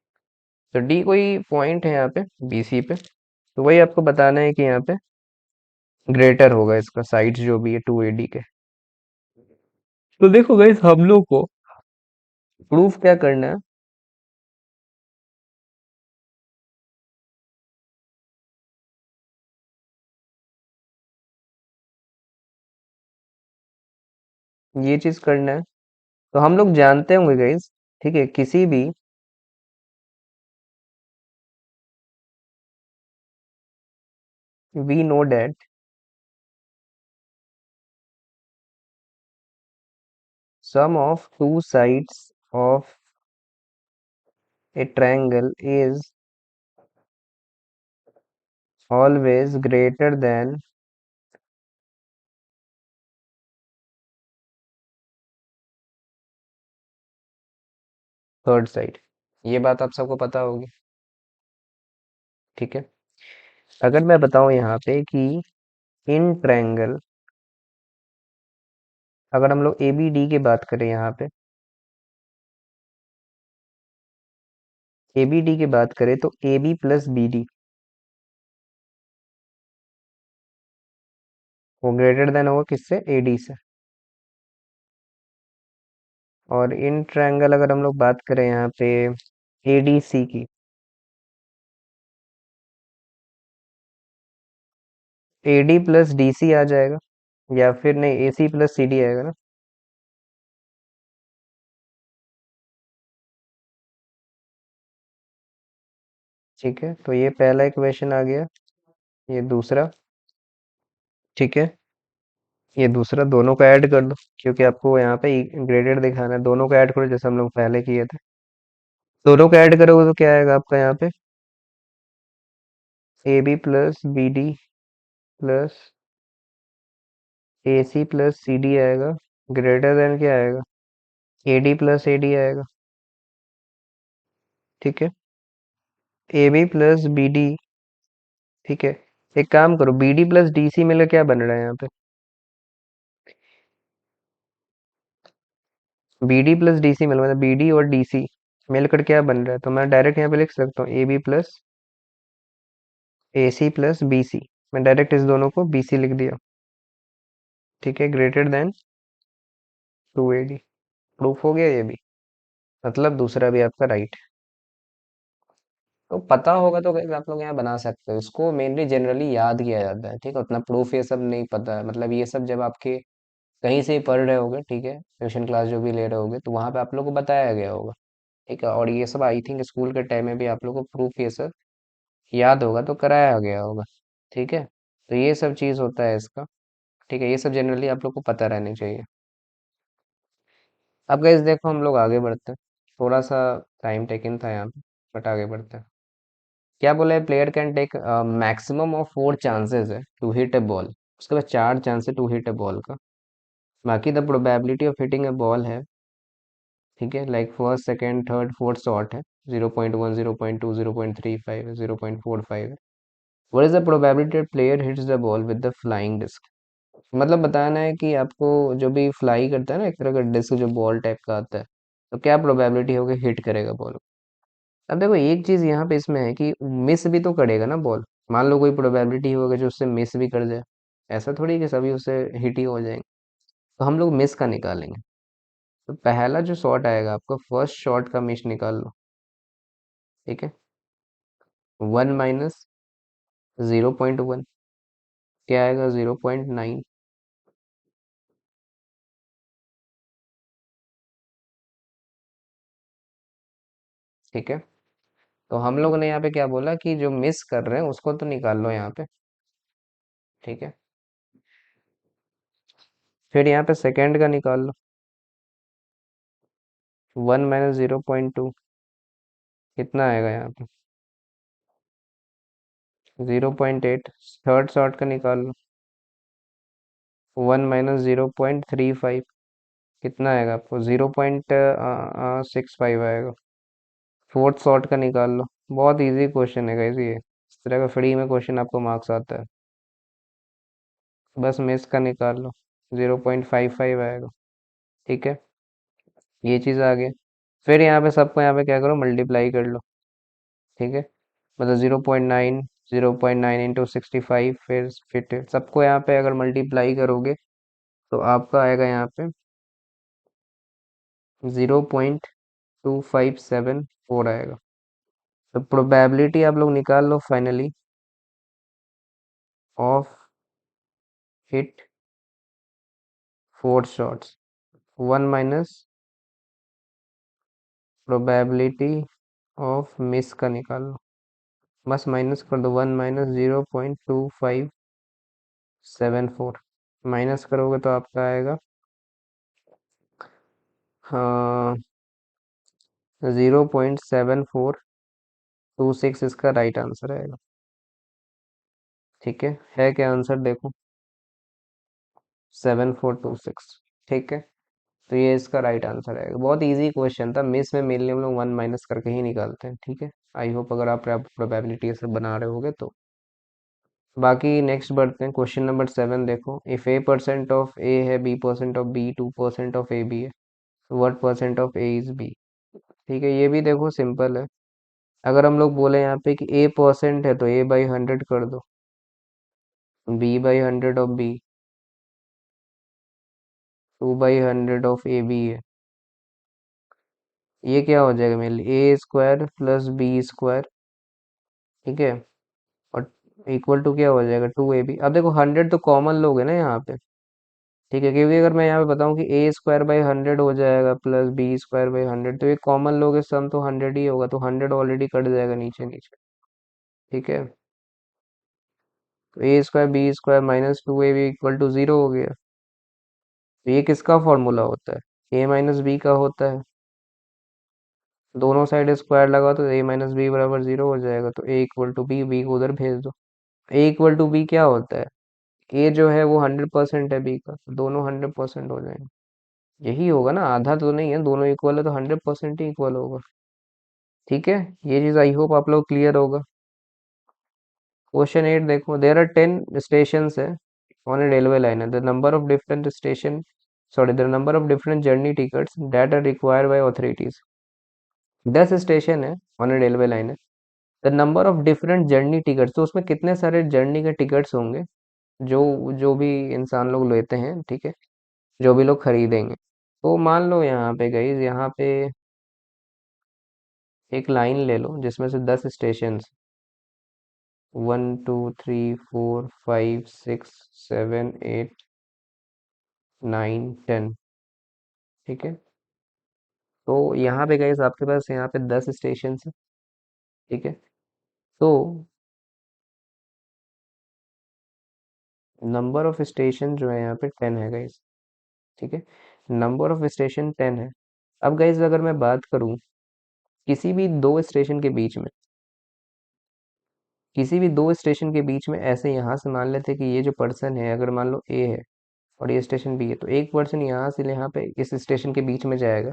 तो डी कोई पॉइंट है यहाँ पे बी सी पे, तो वही आपको बताना है कि यहाँ पे ग्रेटर होगा इसका साइड्स जो भी है 2AD के। तो देखो गाइस, हम लोग को प्रूफ क्या करना है। ये चीज करना है, तो हम लोग जानते होंगे गाइस। ठीक है, किसी भी we know that sum of two sides of a triangle is always greater than third side. ये बात आप सबको पता होगी। ठीक है, अगर मैं बताऊं यहाँ पे कि इन ट्रायंगल, अगर हम लोग ए बी डी की बात करें यहाँ पे, ए बी डी की बात करें तो A B plus B D वो ग्रेटर देन होगा किससे, ए डी से। और इन ट्रायंगल अगर हम लोग बात करें यहाँ पे ए डी सी की, A D plus D C आ जाएगा, या फिर नहीं, ए सी प्लस सी डी आएगा ना। ठीक है, तो ये पहला इक्वेशन आ गया। ये दूसरा। ठीक है, ये दूसरा, दोनों को ऐड कर दो, क्योंकि आपको यहाँ पे ग्रेडेड दिखाना है। दोनों को ऐड करो जैसे हम लोग पहले किए थे। दोनों को ऐड करोगे तो क्या आएगा आपका यहाँ पे, A B plus B D plus A C plus C D आएगा, ग्रेटर देन क्या आएगा, A D plus A D आएगा। ठीक है, A B plus B D. ठीक है, एक काम करो, B D plus D C मिलकर क्या बन रहा है यहाँ पे, B D plus D C मिल, मतलब बी डी और डी सी मिलकर क्या बन रहा है, तो मैं डायरेक्ट यहाँ पे लिख सकता हूँ A B plus A C plus B C. मैं डायरेक्ट इस दोनों को बी सी लिख दिया। ठीक है, ग्रेटर देन 2AD। प्रूफ हो गया ये भी, मतलब दूसरा भी आपका राइट। तो पता होगा तो guys आप लोग यहाँ बना सकते हो। इसको मेनली जनरली याद किया जाता है। ठीक है, उतना प्रूफ ये सब नहीं पता है, मतलब ये सब जब आपके कहीं से ही पढ़ रहे होगे, ठीक है, ट्यूशन क्लास जो भी ले रहे होगे, तो वहां पे आप लोग को बताया गया होगा। ठीक है, और ये सब आई थिंक स्कूल के टाइम में भी आप लोग को प्रूफ ये सब याद होगा तो कराया गया होगा। ठीक है, तो ये सब चीज होता है इसका। ठीक है, ये सब जनरली आप लोग को पता रहनी चाहिए। अब गाइस देखो, हम लोग आगे बढ़ते हैं। थोड़ा सा टाइम टेकिंग था यहाँ पे, बट आगे बढ़ते हैं। क्या बोला है, player can take maximum of 4 chances है टू हिट ए बॉल। उसके बाद 4 चांस है टू हिट ए बॉल का। बाकी the probability of hitting a ball है, ठीक है, like first second third fourth shot है 0.1, 0.2, 0.35, 0.45 है। What is the probability player hits the ball with the flying disc. मतलब बताना है कि आपको जो भी फ्लाई करता है ना, एक तरह का डिस्क जो बॉल टाइप का आता है, तो क्या प्रोबेबिलिटी होगी हिट करेगा बॉल। अब देखो एक चीज यहाँ पे इसमें है कि मिस भी तो करेगा ना बॉल। मान लो कोई प्रोबेबिलिटी होगा जो उससे मिस भी कर जाए, ऐसा थोड़ी कि सभी उससे हिट ही हो जाएंगे। तो हम लोग मिस का निकालेंगे। तो पहला जो शॉट आएगा आपका, फर्स्ट शॉट का मिस निकाल लो। ठीक है, 1 - 0.1 क्या आएगा, 0.9। ठीक है, तो हम लोग ने यहाँ पे क्या बोला कि जो मिस कर रहे हैं उसको तो निकाल लो यहाँ पे। ठीक है, फिर यहाँ पे सेकेंड का निकाल लो। 1 - 0.2 कितना आएगा यहाँ पे? 0.8। थर्ड शॉर्ट का निकाल लो। 1 - 0.35 कितना आएगा आपको? 0.65 आएगा। फोर्थ शॉर्ट का निकाल लो। बहुत इजी क्वेश्चन है गाइस ये, इस तरह का फ्री में क्वेश्चन आपको मार्क्स आता है। बस मिस का निकाल लो, 0.55 आएगा। ठीक है, ये चीज़ आ गई। फिर यहाँ पे सबको यहाँ पे क्या करो, मल्टीप्लाई कर लो। ठीक है, मतलब 0.9, 0.9 इंटू 65, फिर सबको यहाँ पे अगर मल्टीप्लाई करोगे तो आपका आएगा यहाँ पे 0.2574 आएगा। तो प्रोबेबिलिटी आप लोग निकाल लो finally of hit 4 shots. 1 - probability of miss का निकाल लो। बस माइनस कर दो, 1 - 0.2574। माइनस करोगे तो आपका आएगा हाँ 0.7426 इसका राइट आंसर आएगा। ठीक है क्या आंसर देखो? 7426। ठीक है, तो ये इसका राइट आंसर आएगा। बहुत इजी क्वेश्चन था, मिस में मेनली हम लोग 1 माइनस करके ही निकालते हैं। ठीक है, आई होप अगर आप प्रोबेबिलिटी ये सब बना रहे होगे तो। बाकी नेक्स्ट बढ़ते हैं, क्वेश्चन नंबर 7 देखो। इफ A% ऑफ ए है, B% of B, 2% of A B है, what percent of A is B? ठीक है, ये भी देखो सिंपल है। अगर हम लोग बोले यहाँ पे कि A% है तो A/100 कर दो, B/100 of B, 2/100 of A B है। ये क्या हो जाएगा मेरे लिए? A² plus B²। ठीक है, और इक्वल टू क्या हो जाएगा? 2AB। अब देखो 100 तो कॉमन लोगे ना यहाँ पे। ठीक है, क्योंकि अगर मैं यहाँ पे बताऊँ कि A² बाई 100 हो जाएगा प्लस B² बाई 100, तो ये कॉमन लोगे सम तो 100 ही होगा, तो 100 ऑलरेडी कट जाएगा नीचे नीचे। ठीक है, तो A²B² -2AB इक्वल टू 0 हो गया। तो ये किसका फॉर्मूला होता है? A - B का होता है। दोनों साइड स्क्वायर लगाओ तो A - B बराबर 0 हो जाएगा, तो A इक्वल टू B को उधर भेज दो। A इक्वल टू B क्या होता है? ए जो है वो 100% है बी का, तो दोनों 100% हो जाएंगे। यही होगा ना, आधा तो नहीं है, दोनों इक्वल है तो 100% ही इक्वल होगा। ठीक है, ये चीज आई होप आप लोग क्लियर होगा। क्वेश्चन 8 देखो। देर आर 10 स्टेशन है on a railway line, the number of different station, sorry, the number of different journey tickets that are required by authorities. 10 station है ऑन ए रेलवे लाइन है, the number of different journey tickets, तो उसमें कितने सारे journey के tickets होंगे जो जो भी इंसान लोग लेते हैं। ठीक है, जो भी लोग खरीदेंगे। तो मान लो यहाँ पे गई, यहाँ पे एक लाइन ले लो जिसमें से 10 स्टेशन, 1 2 3 4 5 6 7 8 9 10। ठीक है, तो यहाँ पे गई आपके पास यहाँ पे 10 स्टेशन है। ठीक है, तो नंबर ऑफ स्टेशन जो है यहाँ पे 10 है गाइस। ठीक है, नंबर ऑफ स्टेशन 10 है। अब गाइस अगर मैं बात करूँ किसी भी दो स्टेशन के बीच में, किसी भी दो स्टेशन के बीच में ऐसे यहाँ से मान लेते कि ये जो पर्सन है, अगर मान लो ए है और ये स्टेशन बी है, तो एक पर्सन यहाँ से यहाँ पे इस स्टेशन के बीच में जाएगा।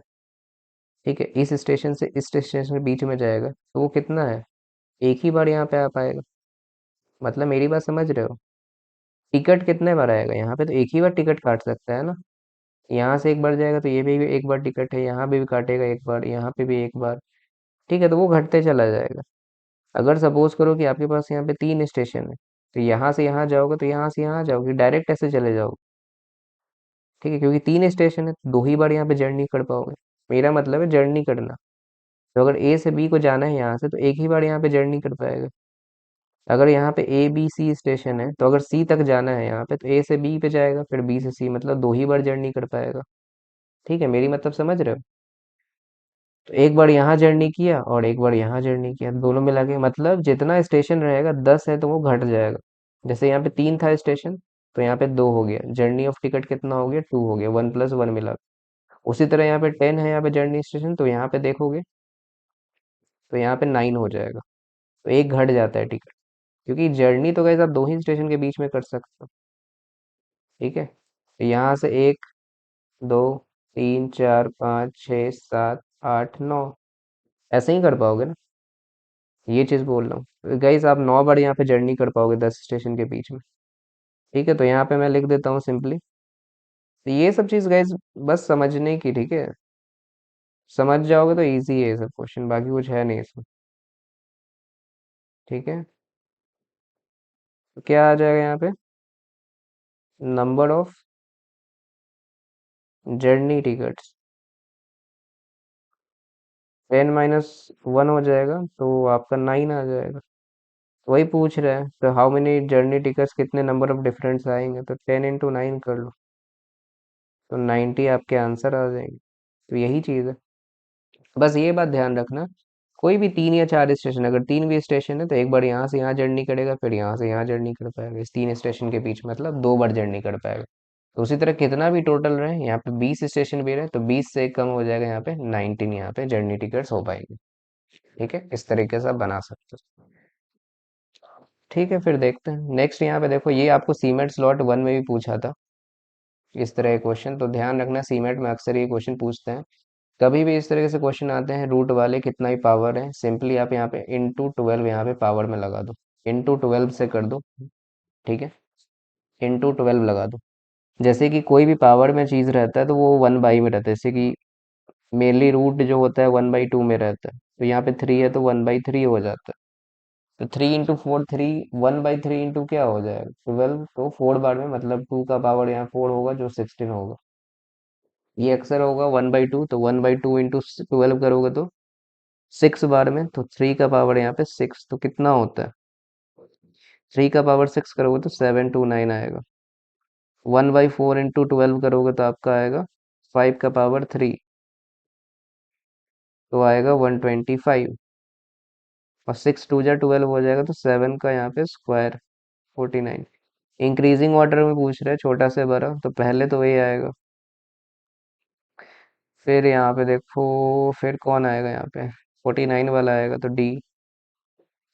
ठीक है, इस स्टेशन से इस स्टेशन के बीच में जाएगा, तो वो कितना है? एक ही बार यहाँ पे आ पाएगा। मतलब मेरी बात समझ रहे हो? टिकट कितने बार आएगा यहाँ पे? तो एक ही बार टिकट काट सकता है ना। यहाँ से एक बार जाएगा तो ये भी एक बार टिकट है, यहाँ पे भी काटेगा एक बार, यहाँ पे भी एक बार। ठीक है, तो वो घटते चला जाएगा। अगर सपोज करो कि आपके पास यहाँ पे 3 स्टेशन है, तो यहाँ से यहाँ जाओगे तो यहाँ से यहाँ जाओगे, डायरेक्ट ऐसे चले जाओगे। ठीक है, क्योंकि 3 स्टेशन है, दो ही बार यहाँ पे जर्नी कर पाओगे। मेरा मतलब है जर्नी करना। तो अगर ए से बी को जाना है यहाँ से, तो एक ही बार यहाँ पे जर्नी कर पाएगा। अगर यहाँ पे A B C स्टेशन है, तो अगर सी तक जाना है यहाँ पे, तो ए से बी पे जाएगा, फिर बी से सी, मतलब दो ही बार जर्नी कर पाएगा। ठीक है, मेरी मतलब समझ रहे हो? तो एक बार यहाँ जर्नी किया और एक बार यहाँ जर्नी किया, दोनों मिला के मतलब जितना स्टेशन रहेगा 10 है तो वो घट जाएगा। जैसे यहाँ पे 3 था स्टेशन, तो यहाँ पे 2 हो गया, जर्नी ऑफ टिकट कितना हो गया, 2 हो गया, 1 + 1 मिला। उसी तरह यहाँ पे 10 है यहाँ पे जर्नी स्टेशन, तो यहाँ पे देखोगे तो यहाँ पे 9 हो जाएगा। तो एक घट जाता है टिकट, क्योंकि जर्नी तो गाइस आप 2 ही स्टेशन के बीच में कर सकते हो। ठीक है, तो यहाँ से 1, 2, 3, 4, 5, 6, 7, 8, 9 ऐसे ही कर पाओगे ना, ये चीज बोल रहा हूँ गाइस। आप 9 बार यहाँ पे जर्नी कर पाओगे 10 स्टेशन के बीच में। ठीक है, तो यहाँ पे मैं लिख देता हूँ सिंपली। तो ये सब चीज गाइस बस समझने की, ठीक है, समझ जाओगे तो इजी है ये सब क्वेश्चन, बाकी कुछ है नहीं इसमें। ठीक है, तो क्या आ जाएगा यहाँ पे, नंबर ऑफ जर्नी टिकट्स 10 - 1 हो जाएगा, तो आपका 9 आ जाएगा। वही पूछ रहा है, तो हाउ मेनी जर्नी टिकट्स, कितने नंबर ऑफ डिफरेंस आएंगे, तो 10 × 9 कर लो, तो 90 आपके आंसर आ जाएंगे। तो यही चीज़ है, बस ये बात ध्यान रखना। कोई भी 3 या 4 स्टेशन, अगर 3 भी स्टेशन है तो एक बार यहाँ से यहाँ जर्नी करेगा, फिर यहाँ से यहाँ जर्नी कर पाएगा, इस 3 स्टेशन के बीच मतलब 2 बार जर्नी कर पाएगा। तो उसी तरह कितना भी टोटल रहे, यहाँ पे 20 स्टेशन भी रहे तो 20 से कम हो जाएगा, यहाँ पे 19 यहाँ पे जर्नी टिकट्स हो पाएंगे। ठीक है, इस तरीके से आप बना सकते हो। ठीक है, फिर देखते हैं नेक्स्ट। यहाँ पे देखो, ये आपको सीमेट स्लॉट 1 में भी पूछा था इस तरह के क्वेश्चन, तो ध्यान रखना सीमेट में अक्सर ये क्वेश्चन पूछते हैं। कभी भी इस तरह से क्वेश्चन आते हैं रूट वाले, कितना ही पावर है, सिंपली आप यहाँ पे ×12 यहाँ पे पावर में लगा दो, ×12 से कर दो। ठीक है, ×12 लगा दो। जैसे कि कोई भी पावर में चीज रहता है तो वो 1/, में रहता है, जैसे कि मेनली रूट जो होता है 1/2 में रहता है, तो यहाँ पे 3 है तो 1/3 हो जाता है। तो 3 × 4 3, 1/3 इंटू क्या हो जाएगा, 12, तो 4 बार में मतलब 2 का पावर यहाँ 4 होगा जो 16 होगा। ये अक्सर होगा 1/2, तो 1/2 इंटू 12 करोगे तो 6 बार में, तो 3 का पावर यहाँ पे 6, तो कितना होता है, 3 का पावर 6 करोगे तो 729 आएगा। 1/4 इंटू 12 करोगे तो आपका आएगा 5 का पावर 3, तो आएगा 125। और 6 × 2 = 12 हो जाएगा, तो 7 का यहाँ पे स्क्वायर 49। इंक्रीजिंग ऑर्डर में पूछ रहे हैं, छोटा से बड़ा, तो पहले तो वही आएगा। फिर यहाँ पे देखो, फिर कौन आएगा यहाँ पे, 49 वाला आएगा तो डी,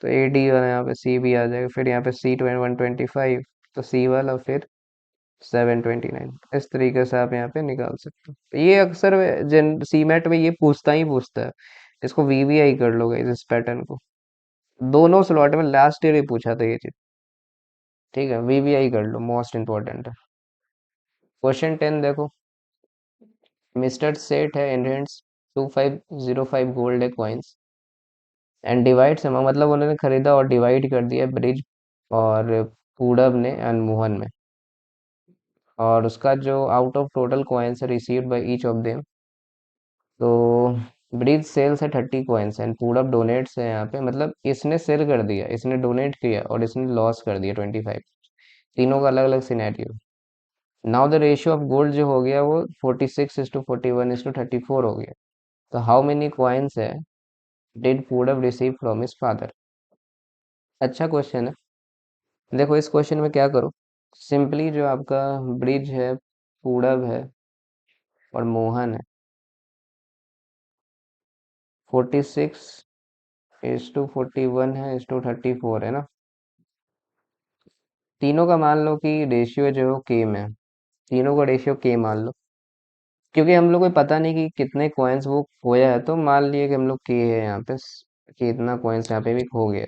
तो ए डी वाला यहाँ पे सी भी आ जाएगा, फिर यहाँ पे सी 125, तो सी वाला फिर 729। इस तरीके से आप यहाँ पे निकाल सकते हो। तो ये अक्सर जन सी मैट में ये पूछता ही पूछता है, इसको वीवीआई कर लोगे इस पैटर्न को। दोनों स्लॉट में लास्ट ईयर ही पूछा था ये चीज। ठीक है, वीवीआई कर लो, मोस्ट इंपॉर्टेंट है। क्वेश्चन 10 देखो, मिस्टर सेठ है इनहेंड्स 2505 गोल्ड है कॉइन्स एंड डिवाइड्स अमंग, मतलब उन्होंने खरीदा और डिवाइड कर दिया ब्रिज और पूडब ने एंड मोहन में, और उसका जो out of total coins received by each of them, तो ब्रिज सेल्स है 30 कॉइन्स एंड पूडब डोनेट्स है यहाँ पे, मतलब इसने सेल कर दिया, इसने डोनेट किया और इसने लॉस कर दिया 25। तीनों का अलग अलग scenario. Now the ratio of gold जो हो गया वो 46:41:34 हो गया। तो हाउ मेनी कॉइन्स है डिड पूडब रिसीव फ्रॉम हिज फादर। अच्छा क्वेश्चन है। देखो इस क्वेश्चन में क्या करो, सिंपली जो आपका ब्रिज है, पूरब है और मोहन है, 46:41 है, 34 है ना, तीनों का मान लो कि रेशियो जो है के में है, तीनों का रेशियो के मान लो, क्योंकि हम लोग को पता नहीं कि कितने कॉइन्स वो खोया है, तो मान लिए कि हम लोग के है यहाँ पे कि इतना कॉइन्स यहाँ पे भी खो गया।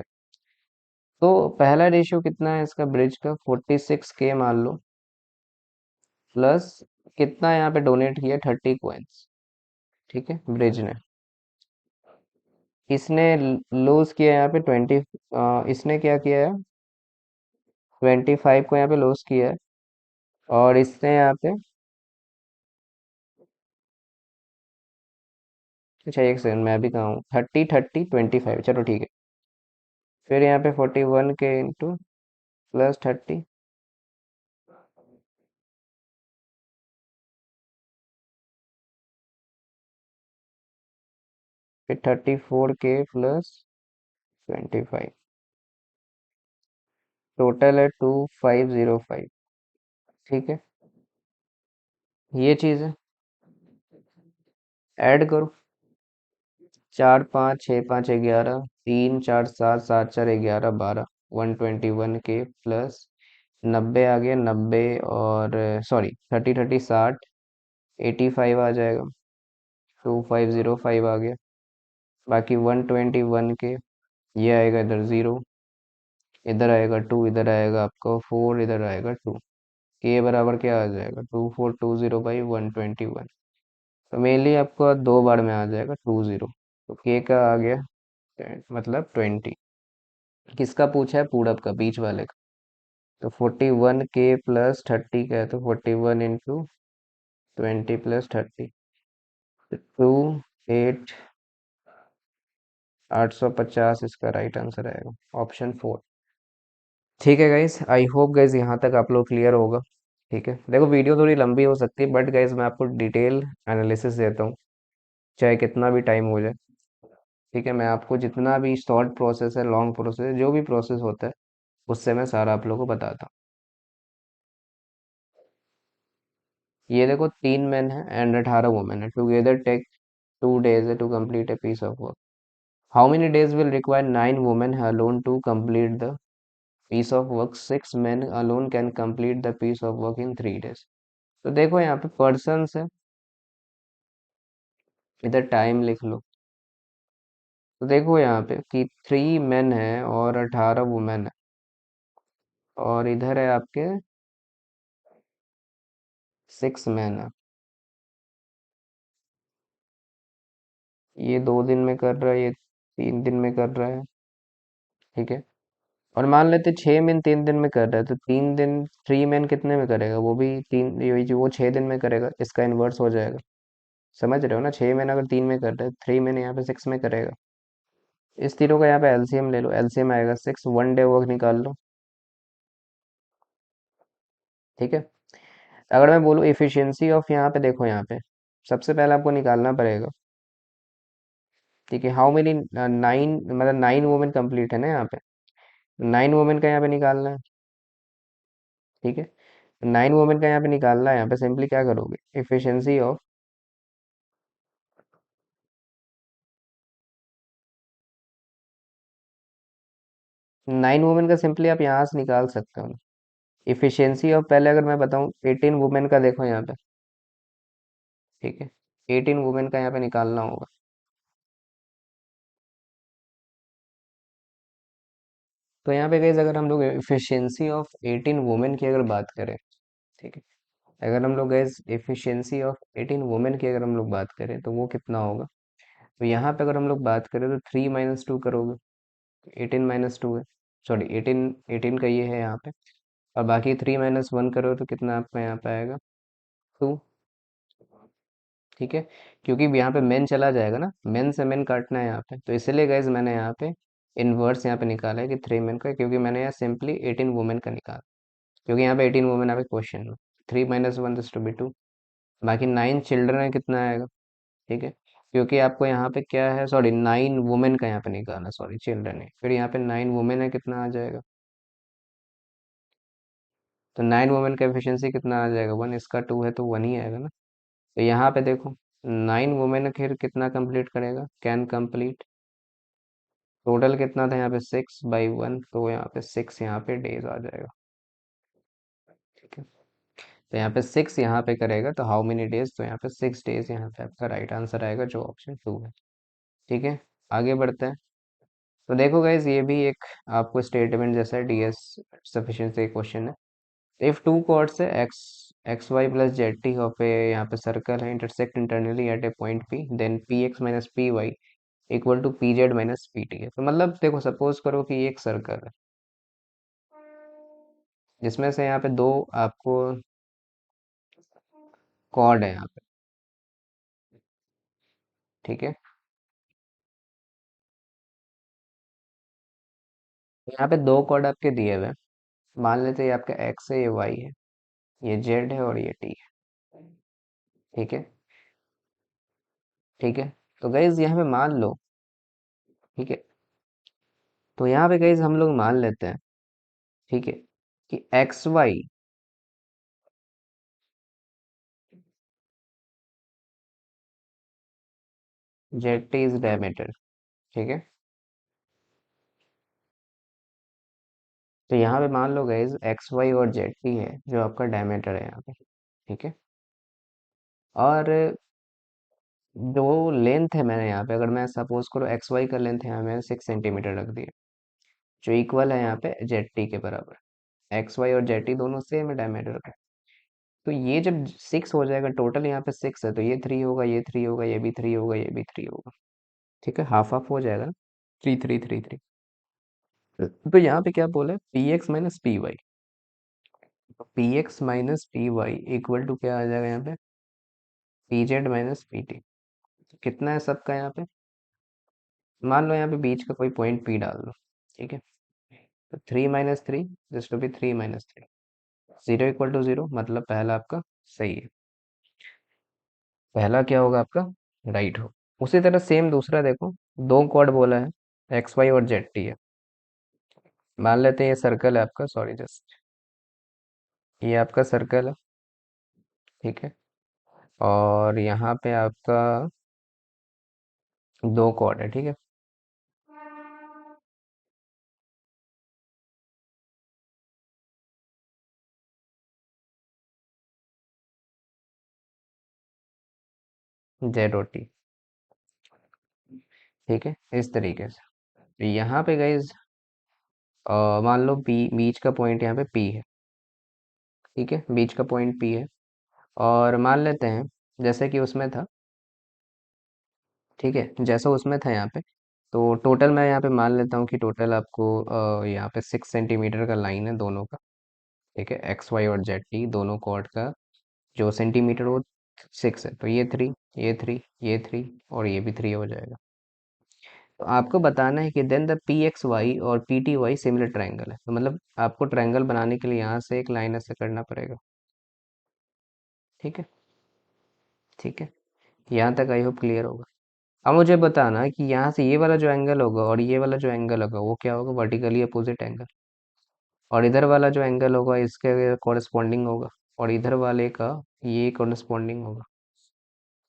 तो पहला रेशियो कितना है इसका ब्रिज का, 46 के मान लो, प्लस कितना यहाँ पे डोनेट किया, 30 कॉइन्स। ठीक है, ब्रिज ने, इसने लूज किया यहाँ पे 20, इसने क्या किया है, 25 को यहाँ पे लूज किया है, और इसने यहाँ पे, अच्छा एक सेकंड मैं भी कहा हूँ, 30 30 25, चलो ठीक है। फिर यहाँ पे 41 के इंटू प्लस 30, फिर 34K प्लस 25, टोटल है 2505। ठीक है, ये चीज़ है। ऐड करो, 4 5 6 5 11, 3 4 7 7 4 11 12, 121K प्लस 90 आ गया 90, और सॉरी 30 30 60, 85 आ जाएगा, 2505 आ गया। बाकी 121K, ये आएगा इधर 0, इधर आएगा 2, इधर आएगा आपका 4, इधर आएगा 2। के बराबर क्या आ जाएगा, 2420/121। तो मेनली आपको 2 बार में आ जाएगा 20। तो के का आ गया मतलब 20। किसका पूछा है, पूरब का, बीच वाले का। तो 41K प्लस 30 का है, तो 41 × 20 प्लस 30, तो 850 इसका राइट आंसर आएगा, ऑप्शन 4। ठीक है गाइस, आई होप गाइस यहाँ तक आप लोग क्लियर होगा। ठीक है, देखो वीडियो थोड़ी लंबी हो सकती है, बट गाइस मैं आपको डिटेल एनालिसिस देता हूँ, चाहे कितना भी टाइम हो जाए। ठीक है, मैं आपको जितना भी शॉर्ट प्रोसेस है, लॉन्ग प्रोसेस है, जो भी प्रोसेस होता है, उससे मैं सारा आप लोगों को बताता हूँ। ये देखो, 3 मेन है एंड 18 वुमेन है, together take 2 days to complete a piece of work. How many days will require 9 women alone to complete the piece of work? 6 men alone can complete the piece of work in 3 days. तो देखो यहाँ पे person है, इधर time लिख लो। तो देखो यहाँ पे कि 3 मेन है और 18 वुमेन है, और इधर है आपके 6 मेन है। ये 2 दिन में कर रहा है, ये 3 दिन में कर रहा है। ठीक है, और मान लेते 6 मेन 3 दिन में कर रहा है, तो 3 दिन 3 मेन कितने में करेगा, वो भी तीन, ये जो वो 6 दिन में करेगा, इसका इन्वर्स हो जाएगा। समझ रहे हो ना, 6 मेन अगर 3 में कर रहे हैं, 3 मेन यहाँ पे 6 में करेगा। इस तीनों का यहाँ पे एलसीएम ले लो, एलसीएम आएगा 6, 1 डे वर्क निकाल लो। ठीक है, अगर मैं बोलूँ इफिशियंसी ऑफ, यहाँ पे देखो, यहाँ पे सबसे पहले आपको निकालना पड़ेगा। ठीक है, हाउ मेनी 9, मतलब 9 वुमेन कंप्लीट है ना यहाँ पे, 9 वुमेन का यहाँ पे निकालना है। ठीक है, 9 वुमेन का यहाँ पे निकालना है, यहाँ पे सिंपली क्या करोगे, इफिशियंसी ऑफ 9 वुमेन का सिंपली आप यहाँ से निकाल सकते हो। इफिशियंसी ऑफ, पहले अगर मैं बताऊँ 18 वुमेन का, देखो यहाँ पे। ठीक है, 18 वुमेन का यहाँ पे निकालना होगा। तो यहाँ पे गाइस, अगर हम लोग एफिशिएंसी ऑफ 18 वुमेन की अगर बात करें, ठीक है, अगर हम लोग गाइस एफिशिएंसी ऑफ 18 वुमेन की अगर हम लोग बात करें, तो वो कितना होगा। तो यहाँ पे अगर हम लोग बात करें तो 3 - 2 करोगे, 18 - 2 है, सॉरी 18 का ये है यहाँ पे, और बाकी 3 - 1 करो तो कितना आपका यहाँ पे आएगा, 2। ठीक है, क्योंकि यहाँ पे मेन चला जाएगा ना, मेन से मेन काटना है यहाँ पे, तो इसलिए गाइज मैंने यहाँ पे इनवर्स यहाँ पे निकाला है कि 3 मेन का, क्योंकि मैंने यहाँ सिंपली 18 वुमेन का निकाला, क्योंकि यहाँ पे 18 वुमेन आपके क्वेश्चन में। 3 - 1 दिस टू बी 2। बाकी 9 चिल्ड्रन है, कितना आएगा। ठीक है, क्योंकि आपको यहाँ पे क्या है, सॉरी 9 वुमेन का यहाँ पे निकालना, सॉरी चिल्ड्रन है, फिर यहाँ पे 9 वुमेन है, कितना आ जाएगा। तो 9 वुमेन का एफिशिएंसी कितना आ जाएगा, 1, इसका 2 है तो 1 ही आएगा ना। तो यहाँ पे देखो, 9 वुमेन फिर कितना कंप्लीट करेगा, कैन कंप्लीट, टोटल कितना था यहाँ पे 6/1, तो यहाँ पे 6 यहाँ पे डेज आ जाएगा। ठीक है, तो यहाँ पे 6 यहाँ पे करेगा, तो हाउ मेनी डेज, तो यहाँ पे 6 डेज यहाँ पे आपका राइट आंसर आएगा, जो ऑप्शन 2 है। ठीक है, आगे बढ़ते हैं। तो देखो गाइज, ये भी एक आपको स्टेटमेंट जैसा डीएस सफिशिएंसी क्वेश्चन है। इफ टू कॉर्ड्स है X X Y plus Z T of A, यहाँ पे सर्कल है, intersect internally at a point P, then P X minus P Y equal to P Z minus P T है। तो मतलब देखो, suppose करो कि ये एक सर्कल है, जिसमें से यहाँ पे दो आपको कॉर्ड है यहाँ पे। ठीक है, यहाँ पे दो कॉर्ड आपके दिए हुए हैं। मान लेते हैं ये आपका एक्स है, ये वाई है, ये जेड है और ये टी है। ठीक है, ठीक है, तो गाइज यहाँ पे मान लो, ठीक है, तो यहाँ पे गाइज हम लोग मान लेते हैं, ठीक है, कि X Y Z T is diameter, ठीक है। तो यहाँ पे मान लो गाइज एक्स वाई और जेड टी है जो आपका डायमीटर है यहाँ पे, ठीक है। और जो लेंथ है मैंने यहाँ पे, अगर मैं सपोज करो एक्स वाई का लेंथ यहाँ मैंने 6 सेंटीमीटर रख दिया, जो इक्वल है यहाँ पे जेड टी के बराबर। एक्स वाई और जेड टी दोनों सेम है डायमीटर का। तो ये जब 6 हो जाएगा, टोटल यहाँ पे 6 है, तो ये 3 होगा, ये 3 होगा, ये भी 3 होगा, ये भी 3 होगा, ठीक है। हाफ हाफ हो जाएगा ना, 3 3 3 3। तो यहाँ पे क्या बोला है, P X minus P Y. तो P X minus P Y equal to क्या आ जाएगा यहाँ पे, P Z minus P T. कितना है सबका यहाँ पे, मान लो यहाँ पे बीच का कोई पॉइंट पी डाल दो, ठीक है। तो 3 - 3 जस्ट टू बी 3 - 3, 0 = 0, मतलब पहला आपका सही है, पहला क्या होगा आपका, राइट हो। उसी तरह सेम दूसरा देखो, दो कॉर्ड बोला है, एक्स वाई और जेड टी है। मान लेते हैं ये सर्कल है आपका, सॉरी जस्ट, ये आपका सर्कल है, ठीक है। और यहाँ पे आपका दो कॉर्ड है, ठीक है। जेड और टी, ठीक है, इस तरीके से। तो यहाँ पे गाइज मान लो पी, बीच का पॉइंट यहाँ पे पी है, ठीक है, बीच का पॉइंट पी है। और मान लेते हैं जैसे कि उसमें था, ठीक है, जैसा उसमें था यहाँ पे। तो टोटल मैं यहाँ पे मान लेता हूँ कि टोटल आपको यहाँ पे 6 सेंटीमीटर का लाइन है दोनों का, ठीक है। एक्स वाई और जेड टी दोनों कॉर्ड का जो सेंटीमीटर वो 6 है, तो ये 3, ये 3, ये 3 और ये भी 3 हो जाएगा। तो आपको बताना है कि then the P X Y और P T Y similar triangle है, तो मतलब आपको ट्राइंगल बनाने के लिए यहाँ से एक लाइन ऐसे करना पड़ेगा, ठीक है, ठीक है। यहाँ तक आई होप क्लियर होगा। अब मुझे बताना है कि यहाँ से ये वाला जो एंगल होगा और ये वाला जो एंगल होगा वो क्या होगा, वर्टिकली अपोजिट एंगल। और इधर वाला जो एंगल होगा इसके कॉरेस्पॉन्डिंग होगा, और इधर वाले का ये कॉरेस्पॉन्डिंग होगा,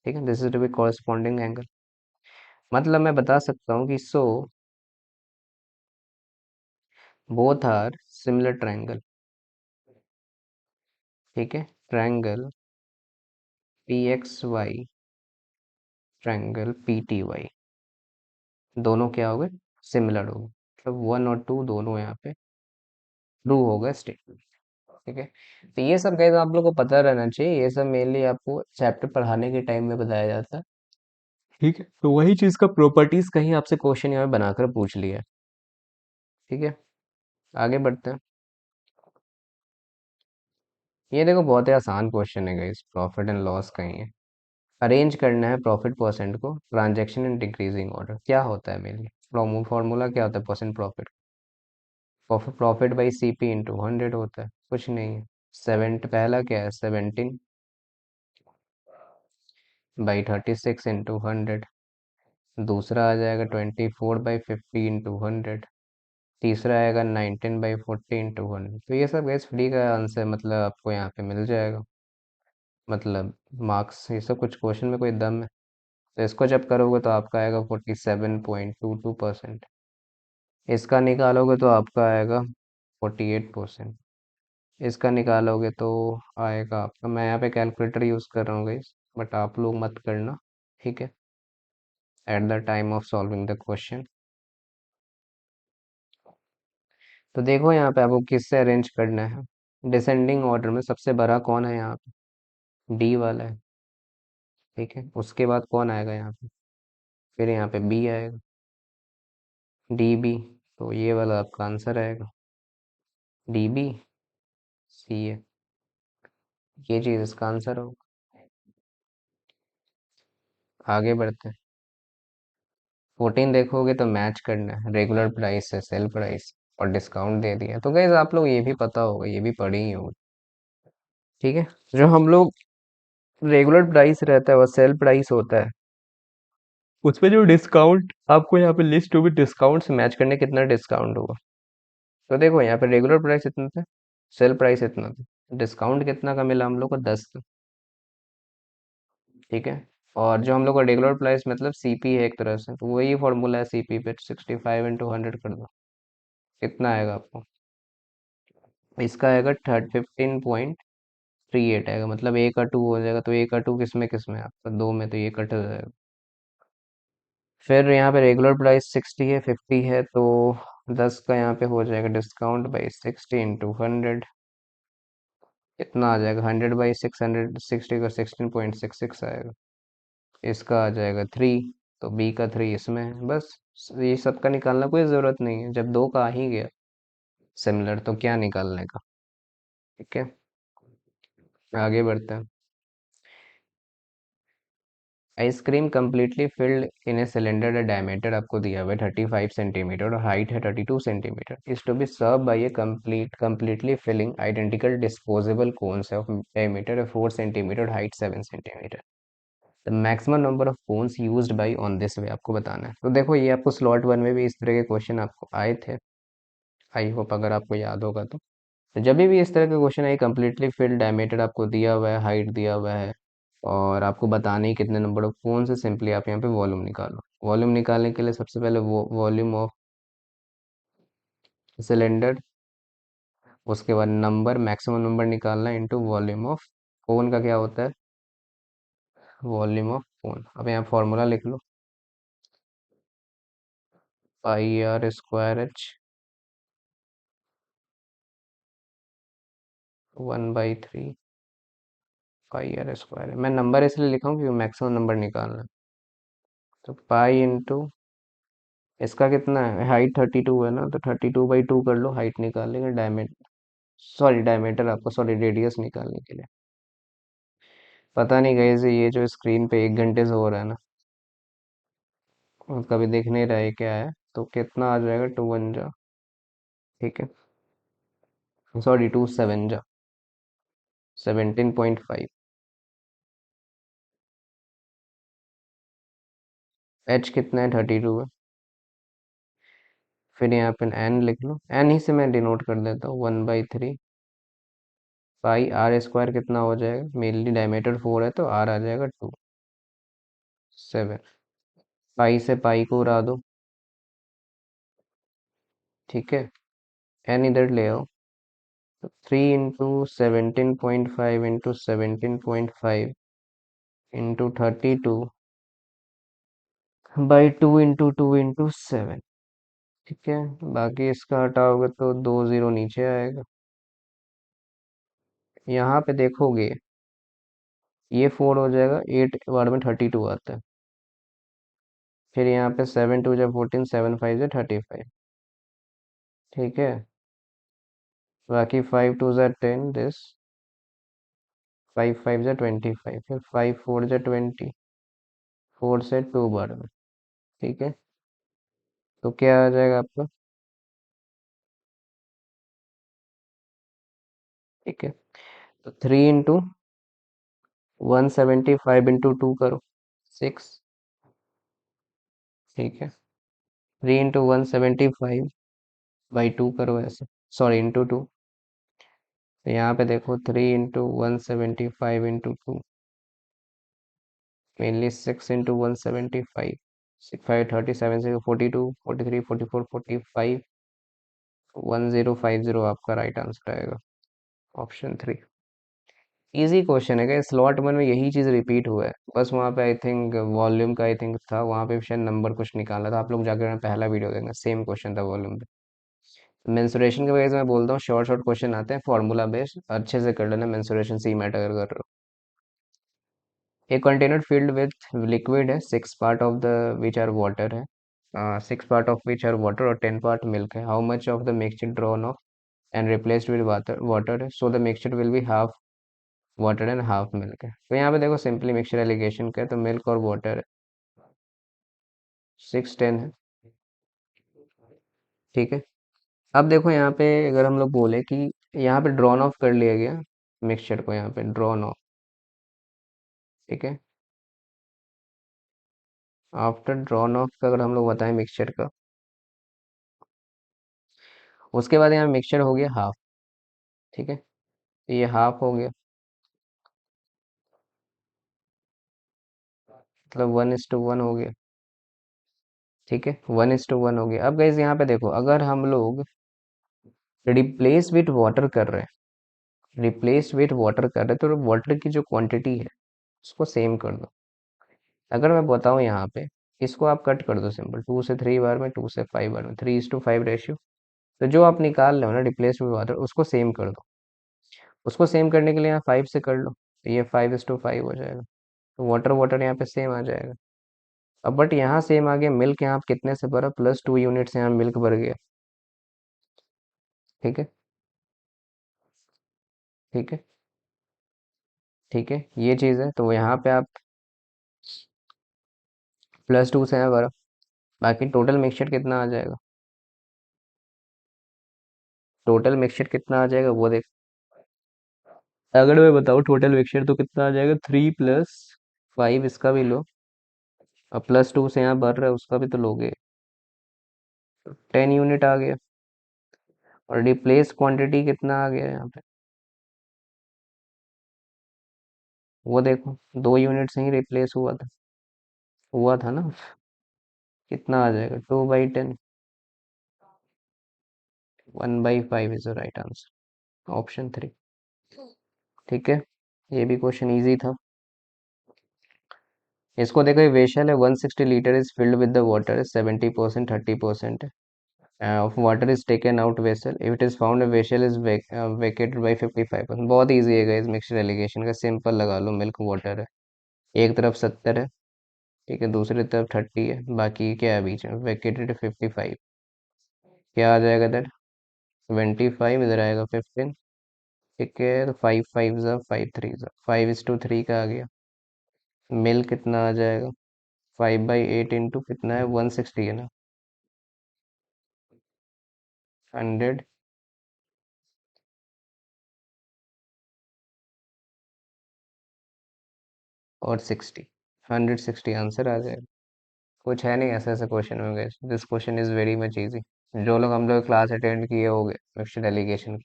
ठीक है। This is to be corresponding angle. मतलब मैं बता सकता हूँ कि so both are similar triangle, ठीक है। Triangle P X Y, triangle P T Y, दोनों क्या हो गए, सिमिलर हो गए, मतलब 1 और 2 दोनों यहाँ पे ट्रू हो गए स्टेटमेंट, ठीक है। तो ये सब गाइस आप लोग को पता रहना चाहिए, ये सब मेनली आपको चैप्टर पढ़ाने के टाइम में बताया जाता है, ठीक है। तो वही चीज का प्रॉपर्टीज कहीं आपसे क्वेश्चन यहाँ पे बनाकर पूछ लिया है, ठीक है। आगे बढ़ते हैं। ये देखो बहुत ही आसान क्वेश्चन है गाइस, प्रॉफिट एंड लॉस का ही है। अरेंज करना है प्रॉफिट परसेंट को ट्रांजैक्शन इन डिक्रीजिंग ऑर्डर, क्या होता है मेनली, फॉर्मूला क्या होता है percent profit, profit by C P into 100 होता है, कुछ नहीं है। पहला क्या है, 17/36 इंटू 100। दूसरा आ जाएगा 24/50 इंटू 100। तीसरा आएगा 19/40 इंटू 100। तो ये सब गैस फ्री का आंसर, मतलब आपको यहाँ पे मिल जाएगा, मतलब मार्क्स, ये सब कुछ क्वेश्चन में कोई दम है। तो इसको जब करोगे तो आपका आएगा 47.22%। इसका निकालोगे तो आपका आएगा 48%। इसका निकालोगे तो आएगा आपका, मैं यहाँ पे कैलकुलेटर यूज़ कर रहा हूँ गाइस, बट आप लोग मत करना, ठीक है, at the time of solving the question. तो देखो यहाँ पे आपको किससे अरेंज करना है, डिसेंडिंग ऑर्डर में सबसे बड़ा कौन है यहाँ पे, डी वाला है, ठीक है। उसके बाद कौन आएगा यहाँ पे, फिर यहाँ पे बी आएगा, डी बी। तो ये वाला आपका आंसर आएगा, डी बी सी है, ये चीज़ इसका आंसर होगा। आगे बढ़ते हैं। 14 देखोगे तो मैच करना है, रेगुलर प्राइस है सेल प्राइस, और डिस्काउंट दे दिया। तो गैस आप लोग ये भी पता होगा, ये भी पढ़ी ही होगी, ठीक है। जो हम लोग रेगुलर प्राइस रहता है और सेल प्राइस होता है, उस पे जो डिस्काउंट आपको यहाँ पे लिस्ट होगी, डिस्काउंट से मैच करने कितना डिस्काउंट होगा। तो देखो यहाँ पे रेगुलर प्राइस इतना था, सेल प्राइस इतना था, डिस्काउंट कितना का मिला हम लोग को, 10। ठीक है। और जो हम लोग का रेगुलर प्राइस मतलब सीपी है एक तरह से, तो वही फॉर्मूला है सीपी पे, 65 × 100 कर दो, कितना आएगा आपको। इसका आएगा 15.38 आएगा, मतलब ए का 2 हो जाएगा। तो ए का 2 किस में है आपका, 2 में, तो ये कट हो जाएगा। फिर यहाँ पे रेगुलर प्राइस 60 है, 50 है, तो 10 का यहाँ पे हो जाएगा डिस्काउंट बाई 60 × 100, कितना आ जाएगा, 100/600, 60 का 16.66 आएगा। इसका आ जाएगा 3, तो बी का 3 इसमें है बस। ये सब का निकालना कोई ज़रूरत नहीं है, जब दो का आ ही गया सिमिलर, तो क्या निकालने का। ठीक है, आगे बढ़ते हैं। Ice cream completely filled in a cylinder, diameter आपको दिया हुआ है 35 सेंटीमीटर और हाइट है 32 centimetre, is to be serve by a completely filling identical disposable cones of diameter 4 centimetre, height 7 centimetre. The maximum number of cones used by on this way आपको बताना है। तो देखो ये आपको स्लॉट 1 में भी इस तरह के क्वेश्चन आपको आए थे, आई होप अगर आपको याद होगा तो जब भी इस तरह के क्वेश्चन आए, कम्प्लीटली फिल्ड, डायमीटर आपको दिया हुआ है, हाइट दिया हुआ है, और आपको बताना ही कितने नंबर ऑफ कौन से, सिंपली आप यहाँ पे वॉल्यूम निकालो। वॉल्यूम निकालने के लिए सबसे पहले वॉल्यूम ऑफ सिलेंडर, उसके बाद नंबर, मैक्सिमम नंबर निकालना इनटू वॉल्यूम ऑफ कोन का क्या होता है, वॉल्यूम ऑफ कोन। अब यहाँ फॉर्मूला लिख लो, πr²h 1/3 πr²। मैं नंबर इसलिए लिखा हूँ क्योंकि मैक्सिमम नंबर निकालना है। तो पाई इंटू, इसका कितना है, हाइट 32 है ना, तो 32/2 कर लो, हाइट निकालेंगे, डायमीटर, सॉरी डायमीटर आपको, सॉरी रेडियस निकालने के लिए। पता नहीं गाइस, ये जो स्क्रीन पे 1 घंटे से हो रहा है ना, और कभी देख नहीं रहा है क्या है। तो कितना आ जाएगा, 2 1 जा, ठीक है, सॉरी 2 7 जा, 17.5। एच कितना है, 32 है। फिर यहाँ पे एन लिख लो, एन ही से मैं डिनोट कर देता हूँ, 1/3 πr² कितना हो जाएगा, मेनली डायमीटर 4 है तो आर आ जाएगा 2 7। पाई से पाई को उड़ा दो, ठीक है, एन इधर ले आओ। तो 3 × 17.5 इंटू 32/2 × 2 × 7, ठीक है। बाकी इसका हटाओगे तो 2 0 नीचे आएगा। यहाँ पे देखोगे ये 4 हो जाएगा, 8 बार में 32 आता है। फिर यहाँ पे 7 2 जा 14, 7 5 जा 35, ठीक है। बाकी 5 2 जा 10, दिस 5 5 जा 25, फिर 5 4 जा 20, 4 से 2 बार में, ठीक है। तो क्या आ जाएगा आपका, ठीक है। तो 3 × 175 × 2 करो, 6, ठीक है। 3 × 175/2 करो ऐसे, सॉरी इंटू 2। तो यहाँ पे देखो 3 × 175 × 2, मेनली 6 × 175, 6 5 37 42 43 44 45, 1050 आपका राइट आंसर आएगा, ऑप्शन 3। इजी क्वेश्चन है क्या, स्लॉट 1 में यही चीज़ रिपीट हुआ है, बस वहाँ पे आई थिंक वॉल्यूम का आई थिंक था, वहाँ पे शायद नंबर कुछ निकाला था, आप लोग जाकर पहला वीडियो देंगे, सेम क्वेश्चन था वॉल्यूम पे। मेंसुरेशन की वजह से मैं बोलता हूँ शॉर्ट शॉर्ट क्वेश्चन आते हैं, फार्मूला बेस्ड अच्छे से कर लेना, मेंसुरेशन सी मैट अगर कर रहे हो। एक कंटेनर फिल्ड विथ लिक्विड है, 6 part of the which are water है, 6 part of which are water और 10 पार्ट मिल्क है। How much of the mixture drawn off and replaced with water water है, so the mixture will be half water and half milk है। तो यहाँ पे देखो simply mixture allegation का है, तो मिल्क और वाटर है, 6 10 है, ठीक है। अब देखो यहाँ पे अगर हम लोग बोले कि यहाँ पे ड्रॉन ऑफ कर लिया गया मिक्सचर को, यहाँ पे ड्रॉन ऑफ, ठीक है। आफ्टर ड्रॉन ऑफ का अगर हम लोग बताएं मिक्सचर का, उसके बाद यहाँ मिक्सचर हो गया हाफ। ठीक है, तो ये हाफ हो गया, मतलब 1:1 हो गया। ठीक है, 1:1 हो गया। अब गाइस यहाँ पे देखो, अगर हम लोग रिप्लेस विथ वाटर कर रहे हैं, रिप्लेस विथ वाटर कर रहे हैं, तो वाटर की जो क्वांटिटी है उसको सेम कर दो। अगर मैं बताऊं यहाँ पे, इसको आप कट कर दो सिंपल, 2 से 3 बार में, 2 से 5 बार में, 3:5 रेशियो। तो जो आप निकाल रहे हो ना रिप्लेस विथ वाटर, उसको सेम कर दो। उसको सेम करने के लिए यहाँ 5 से कर लो, तो ये 5:5 हो जाएगा। तो वाटर वाटर यहाँ पे सेम आ जाएगा। अब बट यहाँ सेम आ गया, मिल्क यहाँ कितने से भरा, +2 यूनिट से यहाँ मिल्क भर गया। ठीक है, ठीक है, ठीक है, ये चीज़ है। तो यहाँ पे आप +2 से यहाँ भरा, बाकी टोटल मिक्सचर कितना आ जाएगा, टोटल मिक्सचर कितना आ जाएगा वो देख। अगर मैं बताऊँ टोटल मिक्सचर तो कितना आ जाएगा, 3 + 5, इसका भी लो, और +2 से यहाँ भर रहा है उसका भी तो लोगे, 10 यूनिट आ गया। और रिप्लेस क्वांटिटी कितना आ गया यहाँ पे, वो देखो, 2 यूनिट से ही रिप्लेस हुआ था ना। कितना आ जाएगा, 2/10, 1/5 is the right answer, option 3। ठीक है, ये भी क्वेश्चन इजी था। इसको देखो, ये वेसल है, 160 litre is filled with the water, 70%, 30% of water is taken out vessel, if it is found vessel is vacated by 55%। बहुत ईजी है गाइस, मिक्सर एलिगेशन का सिंपल लगा लो, मिल्क वाटर है, एक तरफ 70 है, ठीक है, दूसरी तरफ 30 है, बाकी क्या है बीच में, वेकेटेड 55। क्या आ जाएगा इधर, 25, इधर आएगा 15। ठीक है, तो 5 5 ज़ा 5 3 ज़ा 5:3 का आ गया। मिल कितना आ जाएगा, 5/8 इंटू कितना है, 160 है ना, 100 और 60, 160 आंसर आ जाएगा। कुछ है नहीं ऐसे ऐसे क्वेश्चन में गए, this question is very much easy. जो लोग हम लोग क्लास अटेंड किए होंगे मिक्सड एलिगेशन,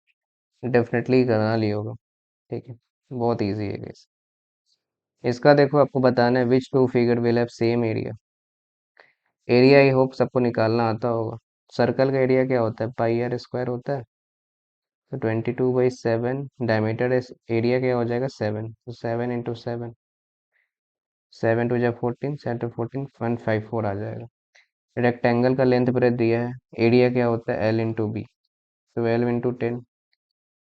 डेफिनेटली करा लिए होगा। ठीक है, बहुत इजी है guys। इसका देखो, आपको बताना है which two figure will have same area. Area I hope सबको निकालना आता होगा। सर्कल का एरिया क्या होता है, πr² होता है। तो 22/7 डायमीटर, एरिया क्या हो जाएगा, 7, तो 7 × 7, 7 × 2 = 14, 7 × 14 154 आ जाएगा। रेक्टेंगल का लेंथ ब्रेथ दिया है, एरिया क्या होता है, L × B, 12 × 10,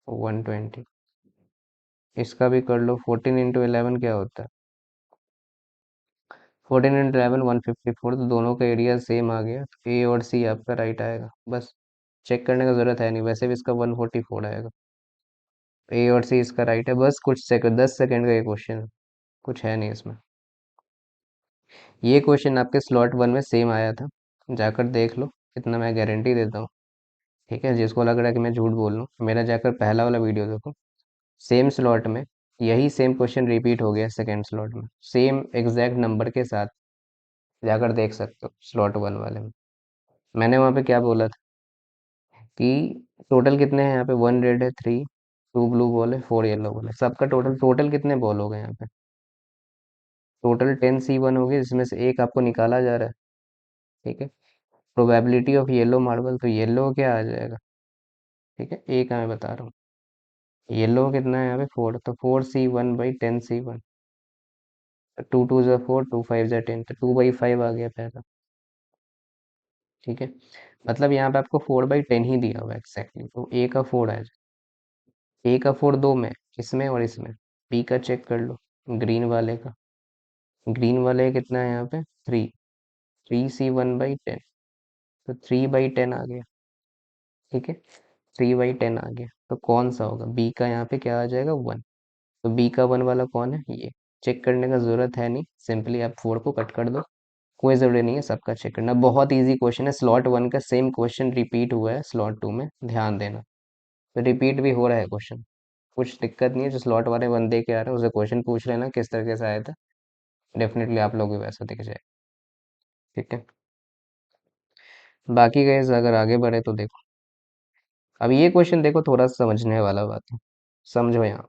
120। इसका भी कर लो, 14 × 11 क्या होता है, 14 × 11 154। तो दोनों का एरिया सेम आ गया, तो ए और सी आपका राइट आएगा। बस चेक करने का जरूरत है नहीं, वैसे भी इसका 144 आएगा। ए और सी इसका राइट है। बस कुछ सेकंड, 10 सेकंड का ये क्वेश्चन है, कुछ है नहीं इसमें। ये क्वेश्चन आपके स्लॉट 1 में सेम आया था, जाकर देख लो, इतना मैं गारंटी देता हूँ। ठीक है, जिसको लग रहा है कि मैं झूठ बोल रहा हूँ, मेरा जाकर पहला वाला वीडियो देखो, सेम स्लॉट में यही सेम क्वेश्चन रिपीट हो गया सेकेंड स्लॉट में, सेम एग्जैक्ट नंबर के साथ, जाकर देख सकते हो स्लॉट 1 वाले में। मैंने वहाँ पे क्या बोला था कि टोटल कितने हैं यहाँ पे, 1 रेड है, 3, 2 ब्लू बॉल है, 4 येलो बॉल है, सबका टोटल टोटल कितने बॉल हो गए यहाँ पे, टोटल 10C1 हो गए, जिसमें से एक आपको निकाला जा रहा है। ठीक है, प्रोबेबिलिटी ऑफ येलो मार्बल, तो येलो क्या आ जाएगा, ठीक है, एक मैं बता रहा हूँ, येलो कितना है यहाँ पे, 4, तो 4C1/10C1, 2 2 ज़ा 4, 2 5 ज़ा 10, तो 2/5 आ गया पहला। ठीक है, मतलब यहाँ पे आपको 4/10 ही दिया हुआ है एक्जैक्टली, तो ए का 4 है। ए का 4 दो में, इसमें और इसमें। बी का चेक कर लो, ग्रीन वाले का, ग्रीन वाले का कितना है यहाँ पे, 3, 3C1/10, तो 3/10 आ गया। ठीक है, 3/10 आ गया, तो कौन सा होगा, बी का यहाँ पे क्या आ जाएगा, 1। तो बी का 1 वाला कौन है, ये। चेक करने का जरूरत है नहीं, सिंपली आप 4 को कट कर दो, कोई जरूरी नहीं है सबका चेक करना। बहुत इजी क्वेश्चन है, स्लॉट 1 का सेम क्वेश्चन रिपीट हुआ है स्लॉट 2 में, ध्यान देना। तो रिपीट भी हो रहा है क्वेश्चन, कुछ दिक्कत नहीं है। जो स्लॉट वाले बंदे के आ रहे हैं उसे क्वेश्चन पूछ लेना किस तरीके से आया था, डेफिनेटली आप लोग भी वैसा दिख जाए। ठीक है। बाकी गाइस अगर आगे बढ़े तो देखो, अब ये क्वेश्चन देखो थोड़ा सा समझने वाला बात है। समझो यहाँ,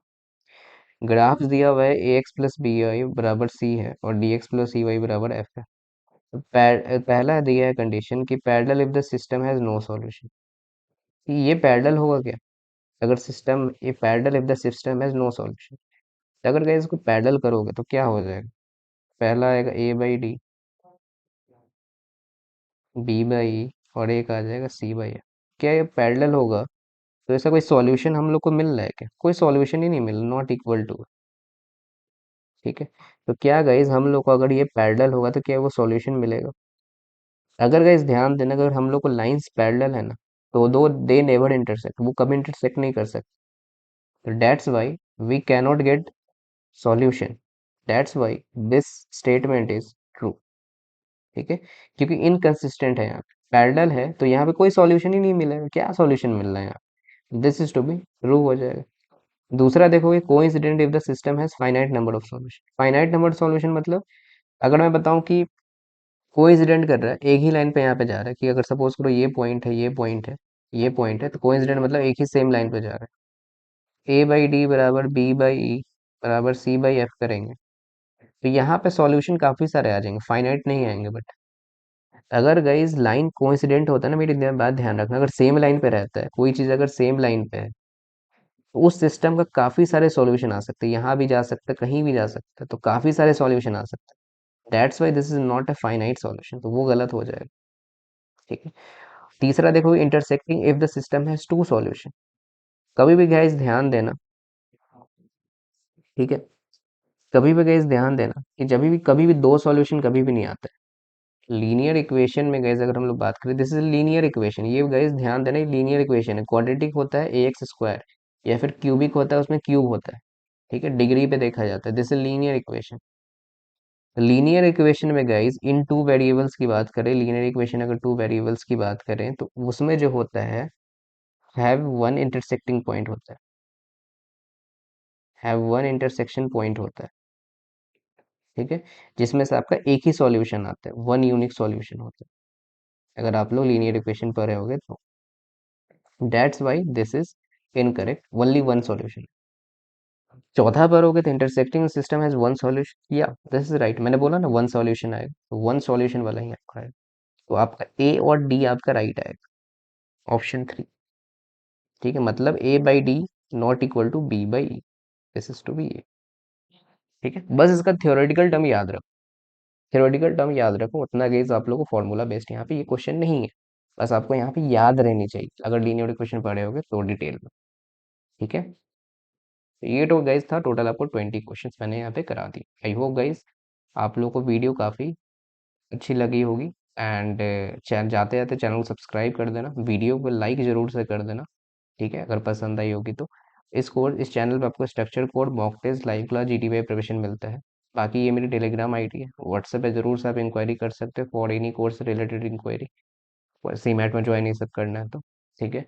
ग्राफ दिया हुआ है A X plus B Y बराबर सी है और D X plus C Y बराबर एफ है। तो पहला दिया है कंडीशन कि parallel if the system has no solution. ये पैरेलल होगा क्या? अगर सिस्टम, ये parallel if the system has no solution, अगर गाइस इसको पैरेलल करोगे तो क्या हो जाएगा? पहला आएगा A by D, B by E, और एक आ जाएगा सी बाई एफ। क्या ये पैरेलल होगा? तो ऐसा कोई सॉल्यूशन हम लोग को मिल रहा है क्या? कोई सॉल्यूशन ही नहीं मिल, नॉट इक्वल टू। ठीक है। तो क्या गाइज हम लोग को अगर ये पैरेलल होगा तो क्या वो सॉल्यूशन मिलेगा? अगर गाइज ध्यान देना, अगर हम लोग को लाइंस पैरेलल है ना, तो दो दे नेवर इंटरसेक्ट, वो कभी इंटरसेक्ट नहीं कर सकते। तो that's why we cannot get solution. That's why this statement is true. ठीक है, क्योंकि इनकंसिस्टेंट है यहाँ पे। पैरेलल है तो यहाँ पे कोई सॉल्यूशन ही नहीं मिलेगा, क्या सॉल्यूशन मिल रहा है यहाँ? This is to be true हो जाएगा। दूसरा देखोगे, coincident if the system has finite number of solution. Finite number solution मतलब, अगर मैं बताऊं कि कोइंसिडेंट कर रहा है, एक ही लाइन पे यहाँ पे जा रहा है, कि अगर सपोज करो ये पॉइंट है, ये पॉइंट है, ये पॉइंट है, तो कोइंसिडेंट मतलब एक ही सेम लाइन पे जा रहा है। ए बाई डी बराबर बी बाई ई बराबर सी बाई एफ करेंगे, तो यहाँ पे सॉल्यूशन काफी सारे आ जाएंगे, फाइनाइट नहीं आएंगे। बट अगर गाइज लाइन कोइंसिडेंट होता है ना, मेरी बात ध्यान रखना, अगर सेम लाइन पे रहता है कोई चीज, अगर सेम लाइन पे है, तो उस सिस्टम का काफी सारे सॉल्यूशन आ सकते हैं, यहाँ भी जा सकता है, कहीं भी जा सकता है, तो काफी सारे सॉल्यूशन आ सकते हैं। That's why this is not a finite solution, तो वो गलत हो जाएगा। ठीक है। तीसरा देखो, intersecting if the system has two solution. कभी भी गाइस ध्यान देना, ठीक है, कभी भी गाइस ध्यान देना कि जब भी कभी भी दो सॉल्यूशन कभी भी नहीं आता है लीनियर इक्वेशन में। गाइस अगर हम लोग बात करें, दिस इज लीनियर इक्वेशन, ये गाइस ध्यान देना, लीनियर इक्वेशन है। क्वाड्रेटिक होता है ए एक्स स्क्वायर, या फिर क्यूबिक होता है, उसमें क्यूब होता है। ठीक है, डिग्री पे देखा जाता है। This is linear equation. Linear equation में गाइस इन टू वेरिएबल्स की बात करें, लीनियर इक्वेशन अगर टू वेरिएबल्स की बात करें, तो उसमें जो होता है, हैव वन इंटरसेक्टिंग पॉइंट होता है। हैव वन इंटरसेक्शन पॉइंट होता है। ठीक है, जिसमें से आपका एक ही सॉल्यूशन आता है, वन यूनिक सॉल्यूशन होता है, अगर आप लोग लीनियर इक्वेशन पढ़े होगे तो। That's why this is incorrect, only one solution. चौथा पढ़ोगे तो intersecting system has one solution, या दिस इज राइट, मैंने बोला ना वन सॉल्यूशन आएगा, तो वन सॉल्यूशन वाला ही आपका है। तो आपका ए और डी आपका राइट आएगा, ऑप्शन थ्री। ठीक है, मतलब A by D not equal to B by E, this is to B A. ठीक है, बस इसका थ्योरेटिकल टर्म याद रखो। थ्योरेटिकल टर्म याद रखो उतना, गेज आप लोगों को फॉर्मूला बेस्ड यहाँ पे ये क्वेश्चन नहीं है, बस आपको यहाँ पे याद रहनी चाहिए अगर लीनियर इक्वेशन पढ़े होगे तो डिटेल में। ठीक है, तो ये तो गाइज था, टोटल आपको 20 क्वेश्चंस मैंने यहाँ पे करा दिए। आई होप गाइज आप लोगों को वीडियो काफ़ी अच्छी लगी होगी। एंड चैनल जाते जाते चैनल को सब्सक्राइब कर देना, वीडियो को लाइक ज़रूर से कर देना। ठीक है, अगर पसंद आई होगी तो। इस चैनल पे आपको structure code, mock test, live class, GTY preparation मिलता है। बाकी ये मेरी टेलीग्राम आईडी है, व्हाट्सएप पे ज़रूर से आप इंक्वायरी कर सकते हो for any course related inquiry, CMAT में ज्वाइन ये सब करना है तो। ठीक है,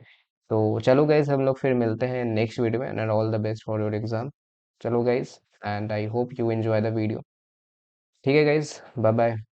तो चलो गाइज हम लोग फिर मिलते हैं नेक्स्ट वीडियो में, and all the best for your exam. चलो guys, and I hope you enjoy the video. ठीक है गाइज, बाय बाय।